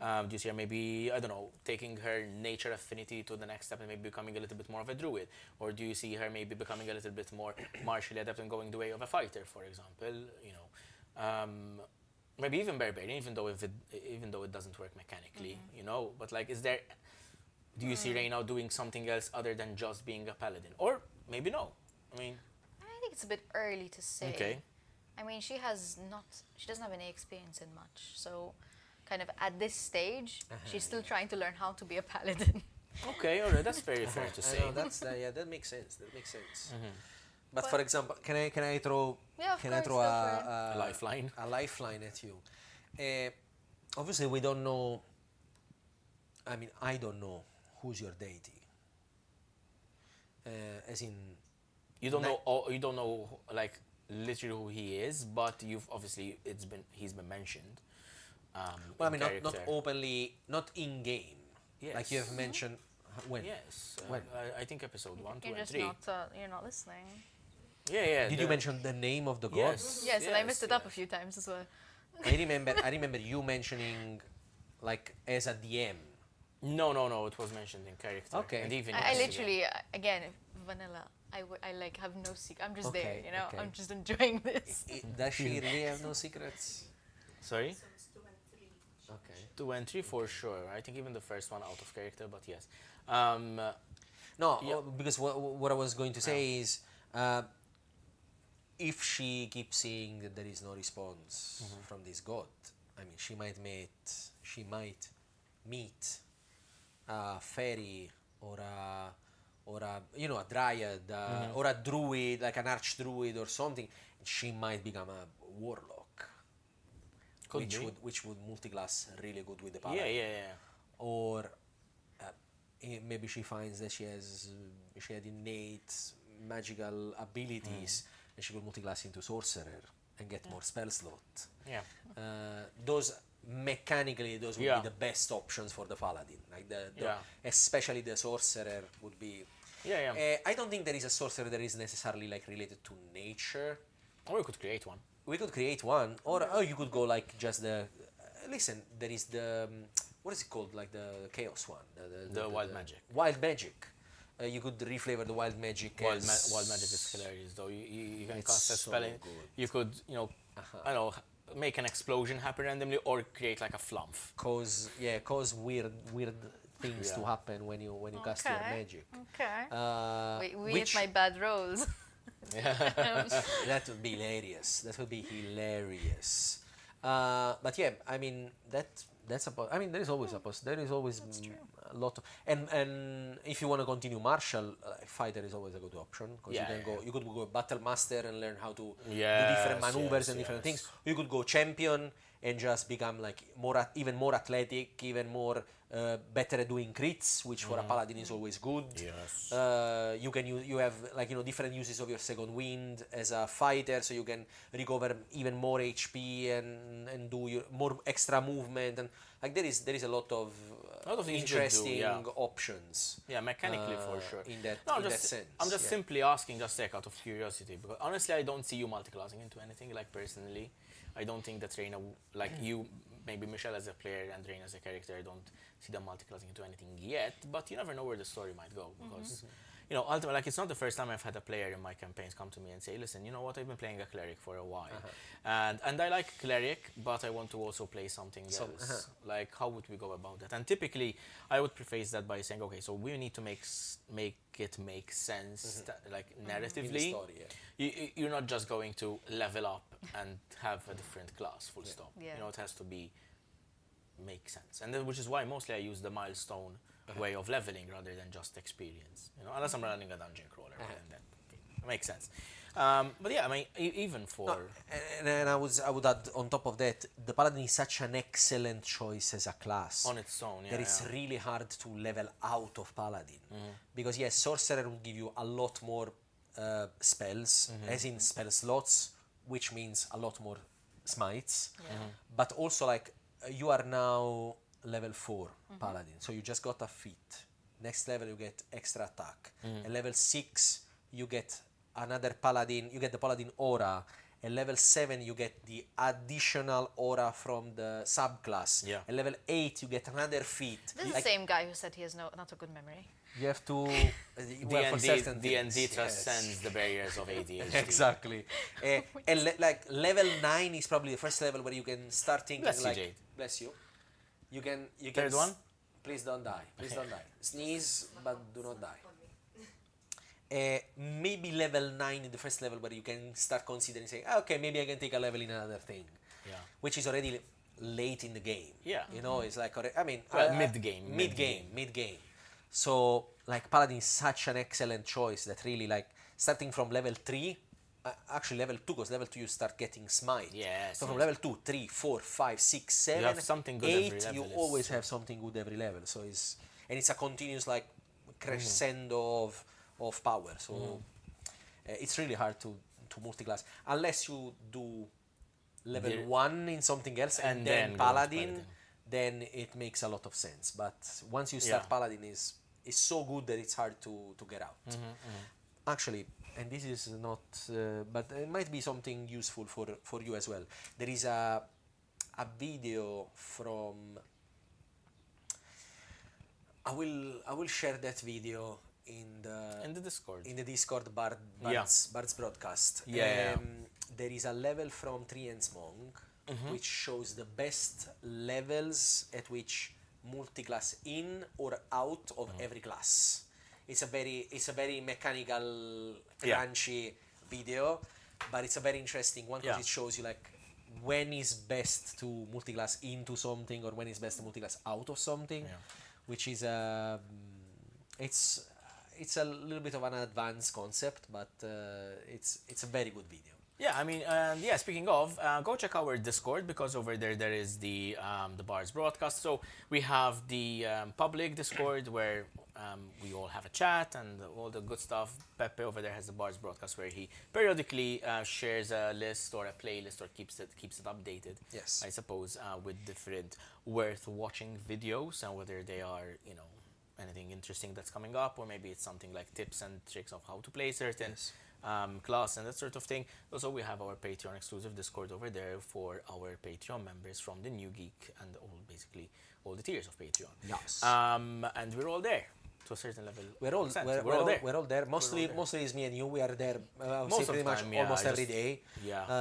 Do you see her maybe, I don't know, taking her nature affinity to the next step and maybe becoming a little bit more of a druid? Or do you see her maybe becoming a little bit more martially adept and going the way of a fighter, for example? Maybe even barbarian, even though it doesn't work mechanically, But like, is there? Do you see Reyna doing something else other than just being a paladin, or maybe no? I mean,
I think it's a bit early to say.
Okay.
I mean, she doesn't have any experience in much. So, kind of at this stage, she's still trying to learn how to be a paladin.
okay, alright, that's very fair to say.
I know, that makes sense. That makes sense. But for example, can I throw?
Yeah, of
Can I
course,
throw
go for it.
A lifeline.
A lifeline at you? Obviously, we don't know. I mean, I don't know who's your deity. As in,
You don't know. You don't know like literally who he is, but you've obviously he's been mentioned.
well, I mean, not
character.
openly, not in game.
Yes.
Like you have mentioned. When?
Yes.
When?
I think episode 1, 2,
You're
and
just
3.
you're not listening.
Yeah.
Did you mention the name of the god?
Yes.
Yes, and I missed it up a
yes.
few times as well.
I remember you mentioning, like, as a DM.
No. It was mentioned in character.
Okay.
And even
I
yesterday.
literally, again, vanilla. I like have no secret. I'm just there,
Okay, okay.
I'm just enjoying this.
Does she really have no secrets?
Sorry.
Episodes 2 and 3.
Okay.
2 and 3 for sure. I think even the first one out of character, but yes.
No,
Yeah.
because what I was going to say is, if she keeps seeing that there is no response from this god, I mean, she might meet a fairy or a a dryad or a druid, like an archdruid or something. She might become a warlock,
Could be.
which would multi-class really good with the
Yeah.
paladin. Or maybe she finds that she had innate magical abilities and she could multi-class into sorcerer and get more spell slot.
Yeah.
Those mechanically would
Yeah.
be the best options for the paladin. Like
Yeah.
especially the sorcerer would be.
Yeah.
I don't think there is a sorcerer that is necessarily like related to nature.
Or we could create one.
We could create one, or you could go like just the. Listen, there is the what is it called? Like the chaos one.
The wild magic.
Wild magic. You could reflavor the wild magic.
Wild
as-
magic is hilarious though. You can
It's
cast a
so
spell. And
good.
you could I don't know, make an explosion happen randomly or create like a flump.
cause weird things to
Yeah.
happen when you cast your
Okay.
magic.
Okay. Wait,
Which
my bad rolls.
that would be hilarious. That would be hilarious. But yeah, I mean that's about. I mean there is always there is always a lot of, and if you want to continue martial, fighter is always a good option because you could go battle master and learn how to do different maneuvers and different things. You could go champion and just become like even more athletic, even more better at doing crits, which for a paladin is always good.
Yes.
You have like different uses of your second wind as a fighter, so you can recover even more HP and do more extra movement, and like there is a lot of interesting options.
Yeah, mechanically for sure.
In that sense.
I'm just simply asking, just like out of curiosity, because honestly, I don't see you multi-classing into anything. Like personally, I don't think that Reyna, like you, maybe Michelle as a player and Reyna as a character, I don't see them multi-classing into anything yet. But you never know where the story might go, because ultimately, like it's not the first time I've had a player in my campaigns come to me and say, listen, you know what, I've been playing a cleric for a while, and I like cleric, but I want to also play something else. Like, how would we go about that? And typically, I would preface that by saying, okay, so we need to make it make sense, like narratively.
In the story,
You're not just going to level up and have a different class, full stop.
Yeah.
It has to make sense, and then, which is why mostly I use the milestone way of leveling rather than just experience. Unless I'm running a dungeon crawler, and that makes sense. But yeah, I mean, even for
and I would add on top of that, the paladin is such an excellent choice as a class
on its own. Yeah,
that it's really hard to level out of paladin, because yes, sorcerer will give you a lot more spells, as in spell slots, which means a lot more smites, but also like you are now level 4 paladin, so you just got a feat. Next level you get extra attack, and level 6 you get another paladin, you get the paladin aura, and level 7 you get the additional aura from the subclass, and level 8 you get another feat.
This is the same guy who said he has not a good memory.
You have to
D&D transcends the barriers of ADHD.
Exactly. And like level 9 is probably the first level where you can start thinking bless you. You can
Third one?
Please don't die. Please don't die. Sneeze, but do not die. Maybe level 9 in the first level where you can start considering saying, okay, maybe I can take a level in another thing. Yeah. Which is already late in the game.
Yeah.
It's like, I mean...
mid-game.
So, like, Paladin is such an excellent choice that really, like, starting from level 3, actually level 2, because level 2 you start getting smite.
Yes.
So from level 2, 3, 4, 5, 6, 7,
you have something good
8,
every level.
you always have something good every level. So it's a continuous, like, crescendo of power. So it's really hard to multi-class. Unless you do level 1 in something else and then Paladin, then it makes a lot of sense. But once you start Paladin, is so good that it's hard to get out. Actually, and this is not, but it might be something useful for you as well. There is a video from. I will share that video in the Discord Bard's broadcast. There is a level from Trient's Monk which shows the best levels at which multi-class in or out of every class. It's a very mechanical, crunchy video, but it's a very interesting one because it shows you like when is best to multi-class into something or when is best to multi-class out of something, which is it's a little bit of an advanced concept, but it's a very good video.
Yeah, I mean, speaking of, go check our Discord, because over there is the Bard's broadcast. So we have the public Discord where we all have a chat and all the good stuff. Pepe over there has the Bard's broadcast where he periodically shares a list or a playlist or keeps it updated.
Yes,
I suppose with different worth watching videos, and whether they are anything interesting that's coming up, or maybe it's something like tips and tricks of how to play certain class and that sort of thing. Also, we have our Patreon exclusive Discord over there for our Patreon members from the New Geek and basically all the tiers of Patreon.
Yes.
And we're all there to a certain level.
We're all there. Mostly it's me and you. We are there pretty much almost every day.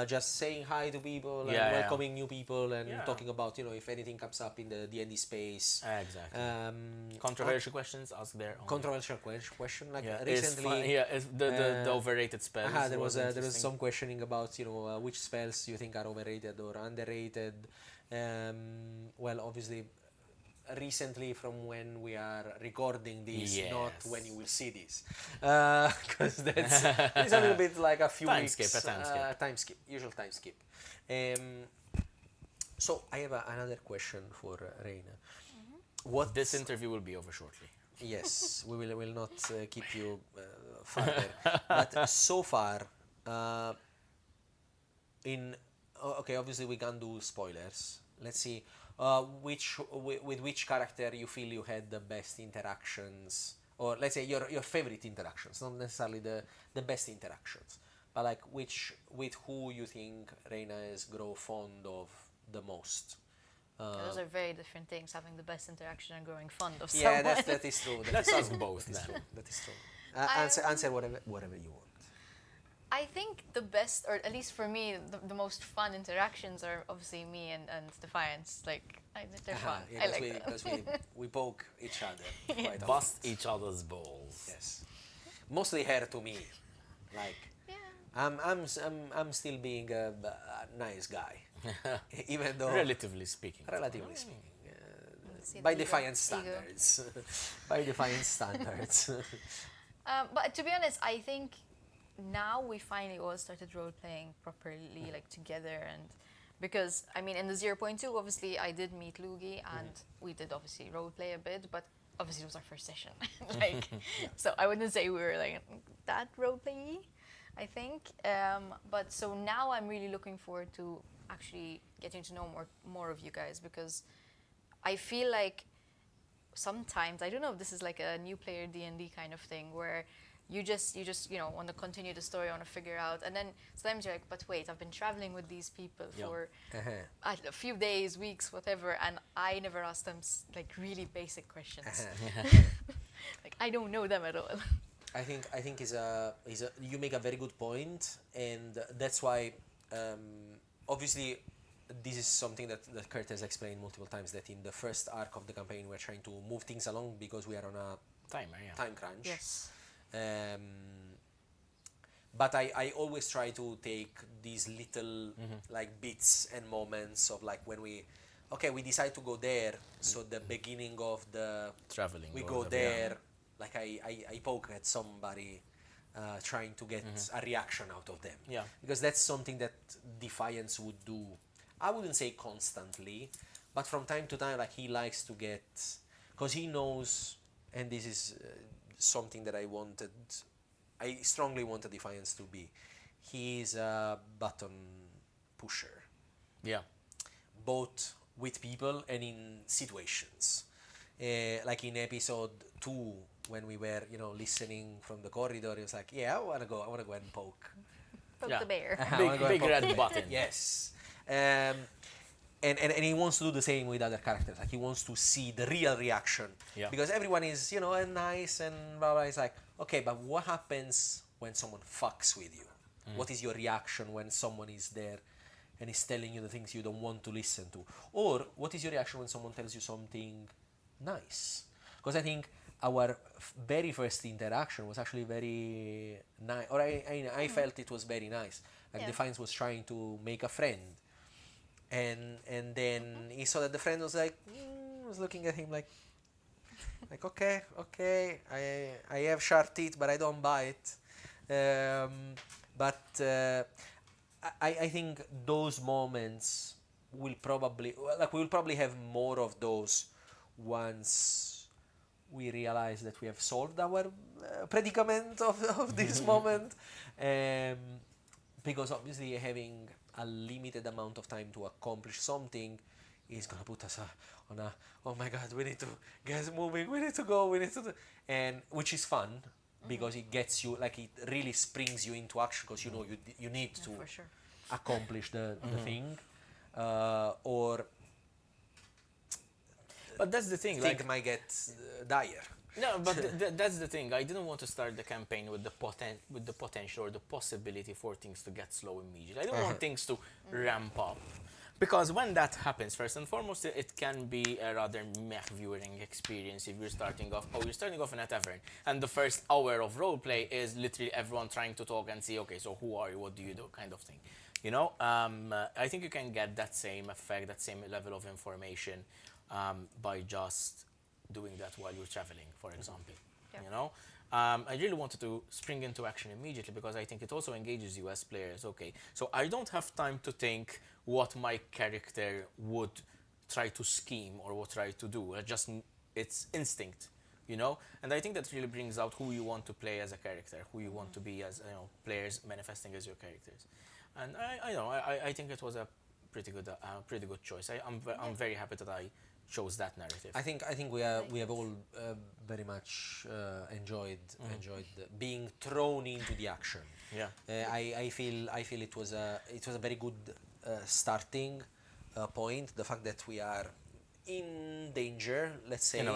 Just saying hi to people and welcoming new people and talking about if anything comes up in the D&D space.
Exactly. Controversial questions, ask there.
Controversial question like recently.
The overrated spells.
There was some questioning about which spells you think are overrated or underrated. Well, obviously. Recently, from when we are recording this, not when you will see this, because it's a little bit like a few weeks.
Time skip.
Usual time skip. So I have another question for Reyna.
This interview will be over shortly.
Yes, we will not keep you further. But so far, okay, obviously we can't do spoilers. Let's see, with which character you feel you had the best interactions, or let's say your favorite interactions, not necessarily the best interactions, but like with who you think Reyna has grown fond of the most.
Those are very different things, having the best interaction and growing fond of
Yeah,
someone.
that is true.
Let's ask both then.
That is true. Answer whatever you want.
I think the best, or at least for me, the most fun interactions are obviously me and Defiance. Like, they're fun.
Yeah,
I like them.
because we poke each other quite often.
Bust each other's balls.
Yes, mostly her to me. Like,
Yeah.
I'm still being a nice guy, even though
Relatively speaking.
relatively speaking,
See
by
the ego.
Defiance
Ego.
standards, by Defiance standards.
But to be honest, I think now we finally all started role playing properly, like together, and because I mean, in the 0.2, obviously I did meet Lugi, and we did obviously role play a bit, but obviously it was our first session, like, so I wouldn't say we were like that role play, I think. But so now I'm really looking forward to actually getting to know more of you guys, because I feel like sometimes, I don't know if this is like a new player D&D kind of thing, where you just want to continue the story, want to figure out, and then sometimes you're like, but wait, I've been traveling with these people for a few days, weeks, whatever, and I never asked them like really basic questions. Like, I don't know them at all.
I think you make a very good point, and that's why obviously this is something that Kurt has explained multiple times, that in the first arc of the campaign we're trying to move things along because we are on a time crunch.
Yes.
But I always try to take these little like bits and moments of like when we decide to go there, so the beginning of the
Traveling.
we go there, like I poke at somebody trying to get a reaction out of them.
Yeah.
Because that's something that Defiance would do. I wouldn't say constantly, but from time to time, like he likes to get, because he knows, and this is something that I strongly wanted Defiance to be. He's a button pusher.
Yeah.
Both with people and in situations. Like in episode 2, when we were, listening from the corridor, he was like, yeah, I want to go and poke.
Poke the bear.
Big red button.
Yes. And he wants to do the same with other characters. Like, he wants to see the real reaction.
Yeah.
Because everyone is, nice and blah, blah. It's like, okay, but what happens when someone fucks with you? What is your reaction when someone is there and is telling you the things you don't want to listen to? Or what is your reaction when someone tells you something nice? Because I think our very first interaction was actually very nice. Or I felt it was very nice. Like,
Yeah.
Defiance was trying to make a friend. And then he saw that the friend was like, was looking at him like okay, I have sharp teeth, but I don't bite. But I think those moments will probably have more of those once we realize that we have solved our predicament of this moment. Because obviously having a limited amount of time to accomplish something is gonna put us on a, oh my god, we need to get moving, we need to go, and which is fun because it gets you, like, it really springs you into action, because you need to
For sure.
accomplish the thing, or
But that's the thing.
things might get dire.
No, but that's the thing. I didn't want to start the campaign with the potential or the possibility for things to get slow immediately. I don't want things to ramp up. Because when that happens, first and foremost, it can be a rather meh viewing experience if you're starting off in a tavern, and the first hour of roleplay is literally everyone trying to talk and see, okay, so who are you, what do you do, kind of thing. I think you can get that same effect, that same level of information by just doing that while you're traveling, for example.
Yeah.
I really wanted to spring into action immediately because I think it also engages you as players. Okay, so I don't have time to think what my character would try to scheme or would try to do. It's instinct, you know. And I think that really brings out who you want to play as a character, who you want to be as, you know, players manifesting as your characters. And I think it was a pretty good choice. I'm very happy that I chose that narrative.
I think we have all very much enjoyed being thrown into the action.
Yeah.
I feel it was a very good starting point. The fact that we are in danger, let's say,
In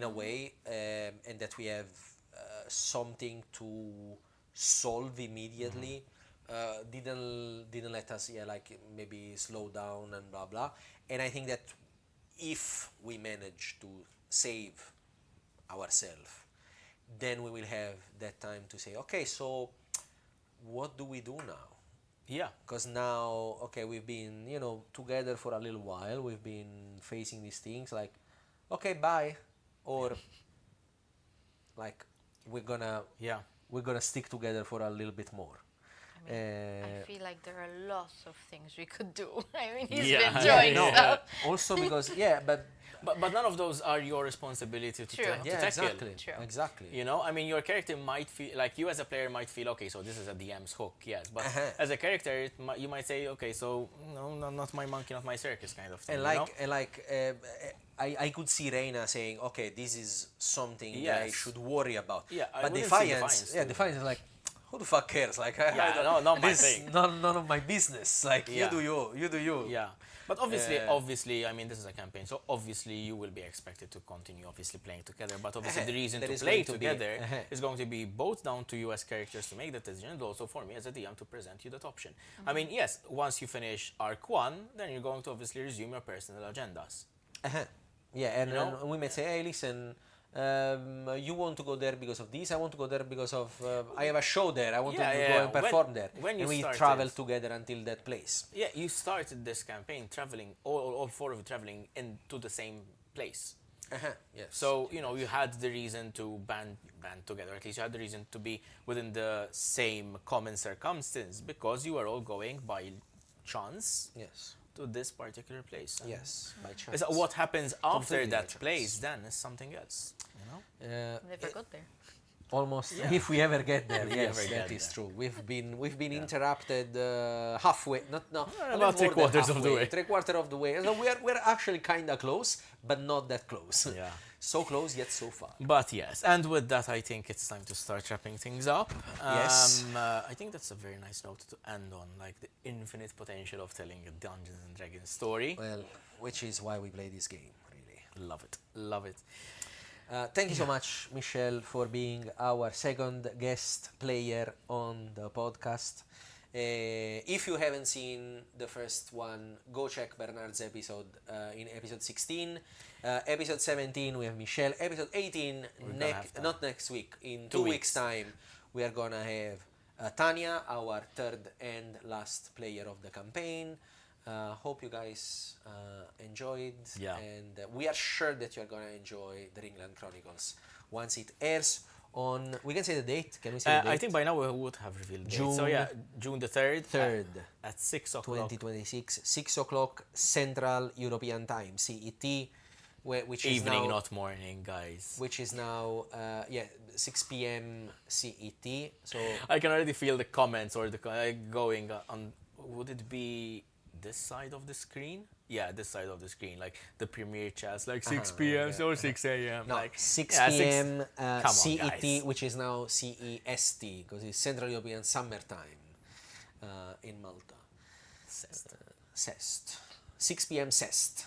a way, yeah.
And that we have something to solve immediately. Didn't let us maybe slow down and blah blah. And I think that if we manage to save ourselves, then we will have that time to say, okay, so what do we do now?
Yeah.
Because now, okay, we've been, you know, together for a little while. We've been facing these things like, okay, bye, or like we're gonna stick together for a little bit more.
I feel like there are lots of things we could do. I mean, he's
Yeah.
been doing stuff.
Also because
But none of those are your responsibility to tackle.
exactly.
True.
Exactly.
You know, I mean, your character might feel like you as a player might feel, okay, so this is a DM's hook, yes. But as a character, you might say, okay, so no, not my monkey, not my circus, kind of thing.
I could see Reyna saying, okay, this is something that I
Yes.
should worry about.
Yeah, I
but
wouldn't see
Defiance,
too.
Defiance is like, who the fuck cares? Like,
not my
this is
thing.
none of my business. Like,
Yeah.
you do you.
Yeah, but obviously, I mean, this is a campaign, so obviously you will be expected to continue, obviously playing together. But obviously, the reason
There
to
is
play
going to be-
together is going to be both down to you as characters to make the decision, and also for me as a DM to present you that option. I mean, yes, once you finish arc 1, then you're going to obviously resume your personal agendas.
Yeah, and,
You know?
and we may say, hey, listen, you want to go there because of this, I want to go there because of, I have a show there, I want to go and perform there.
when you
and we
started-
travel together until that place.
Yeah, you started this campaign traveling, all four of you traveling into the same place.
Yes.
So, you know, you had the reason to band together, at least you had the reason to be within the same common circumstance, because you were all going by chance
Yes.
to this particular place. And
Yes, by chance.
so what happens after
Completely by
that
chance.
place then is something else, you know?
Never got there.
Almost,
Yeah.
if we ever get there.
If we
Yes,
ever
that
get
is
there.
true. We've been interrupted halfway. Not a little
about
more than
3/4 of the
halfway,
way.
3/4 of the way. So we're actually kind of close, but not that close.
Yeah.
So close yet so far.
But yes, and with that, I think it's time to start wrapping things up.
Yes.
I think that's a very nice note to end on, like the infinite potential of telling a Dungeons and Dragons story.
Well, which is why we play this game, really.
Love it, love it.
Thank you so much, Michelle, for being our second guest player on the podcast. If you haven't seen the first one, go check Bernard's episode in episode 16. Episode 17, we have Michelle. Episode 18, not next week, in 2 weeks' time, we are going to have Tanya, our third and last player of the campaign. Hope you guys enjoyed, and we are sure that you are going to enjoy the Ringland Chronicles once it airs on, we can say the date, can we say the date?
I think by now we would have revealed the date.
June,
so yeah, June the 3rd.
3rd.
At 6 o'clock.
2026, 6 o'clock Central European Time, CET, which is
Evening,
now,
not morning, guys.
which is now 6 p.m. CET. So
I can already feel the comments or the going on. Would it be this side of the screen? Yeah, this side of the screen, like the premiere chats, like 6 p.m. or 6 a.m.
no,
like
6
yeah,
p.m.
Come on,
CET,
guys.
which is now CEST, because it's Central European Summertime in Malta.
CEST.
CEST. 6 p.m. CEST.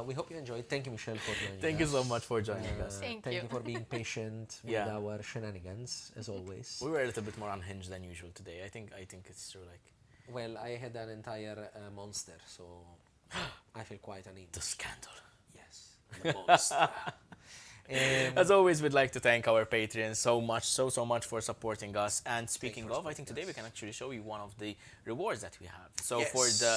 We hope you enjoyed. Thank you, Michelle, for joining us.
Thank you so much for joining us.
Thank
Thank
you.
you for being patient with
Yeah.
our shenanigans, as always.
We were a little bit more unhinged than usual today. I think it's true. Like
Well, I had an entire monster, so I feel quite uneasy.
the scandal.
Yes, the monster.
As always, we'd like to thank our Patreons so much for supporting us. And speaking of, I think today we can actually show you one of the rewards that we have. So for the,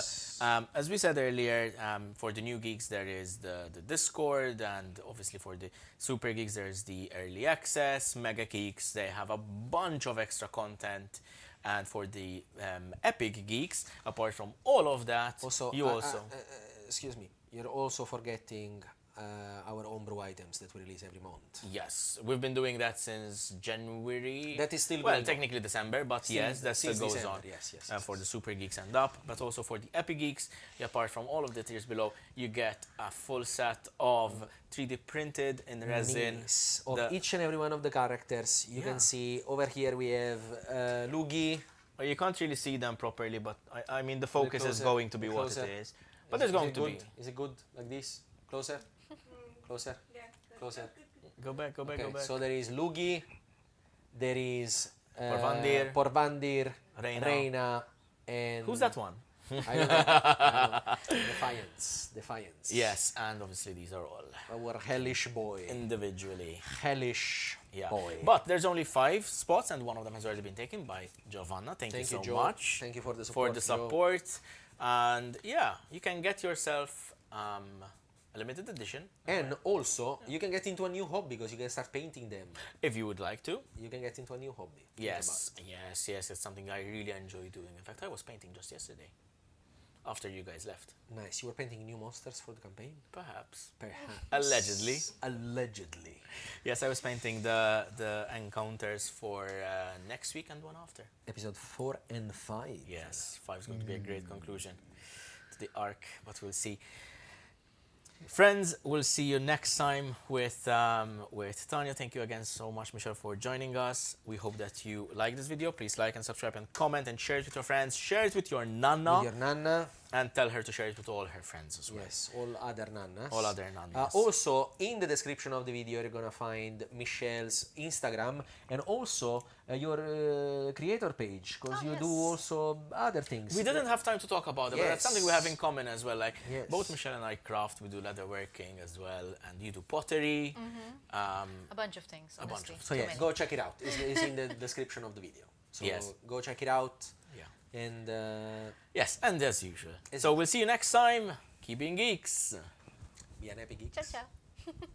as we said earlier, for the new geeks there is the Discord, and obviously for the super geeks there's the early access. Mega geeks, they have a bunch of extra content. And for the Epigeeks, apart from all of that,
Also,
you also...
excuse me, you're also forgetting our homebrew items that we release every month.
Yes, we've been doing that since January.
That is still
well,
going
technically December, but
Still-
yes, that still
since
goes
December,
on.
yes,
For the Super Geeks and up, but also for the Epigeeks. Apart from all of the tiers below, you get a full set of 3D printed in resin.
Minis of each and every one of the characters. You can see over here we have Lugi.
Well, you can't really see them properly, but I mean the focus is
closer,
going to be
the
what it
closer.
is. But there's going to
good?
be.
Is it good like this? Closer? Closer?
Yeah.
Closer?
Go back, go back,
Okay,
go back.
so there is Lugi, there is
Porvandir,
Reyna, and
Who's that one?
I don't know. Defiance.
Yes, and obviously these are all
Our hellish boy.
individually.
Hellish boy.
But there's only 5 spots, and one of them has already been taken by Giovanna. Thank you so
Joe.
much
Thank you for the
for
support.
the
Joe.
support. And yeah, you can get yourself a limited edition
And also, you can get into a new hobby because you can start painting them.
if you would like to.
You can get into a new hobby. Think
Yes, yes, it's something I really enjoy doing. In fact, I was painting just yesterday after you guys left.
about it. Nice. You were painting new monsters for the campaign?
Perhaps.
Perhaps.
Allegedly.
Allegedly.
Yes, I was painting the encounters for next week and one after.
Episode 4 and 5.
Yes, 5 is going to be a great conclusion to the arc, but we'll see. Friends, we'll see you next time with Tanya. Thank you again so much, Michelle, for joining us. We hope that you like this video. Please like and subscribe and comment and share it with your friends. Share it with your nana.
With your nana.
And tell her to share it with all her friends as well.
Yes, all other nanas.
All other nanas.
Also, in the description of the video, you're gonna find Michelle's Instagram and also your creator page, because you do also other things.
We didn't have time to talk about it, but that's something we have in common as well. Like both Michelle and I craft, we do leatherworking as well, and you do pottery.
A bunch of things, honestly.
So yes, go check it out. It's in the description of the video. So go check it out.
Yeah.
And
yes, and as usual. So we'll see you next time. Keep being geeks.
be an epic geek.
Ciao, ciao.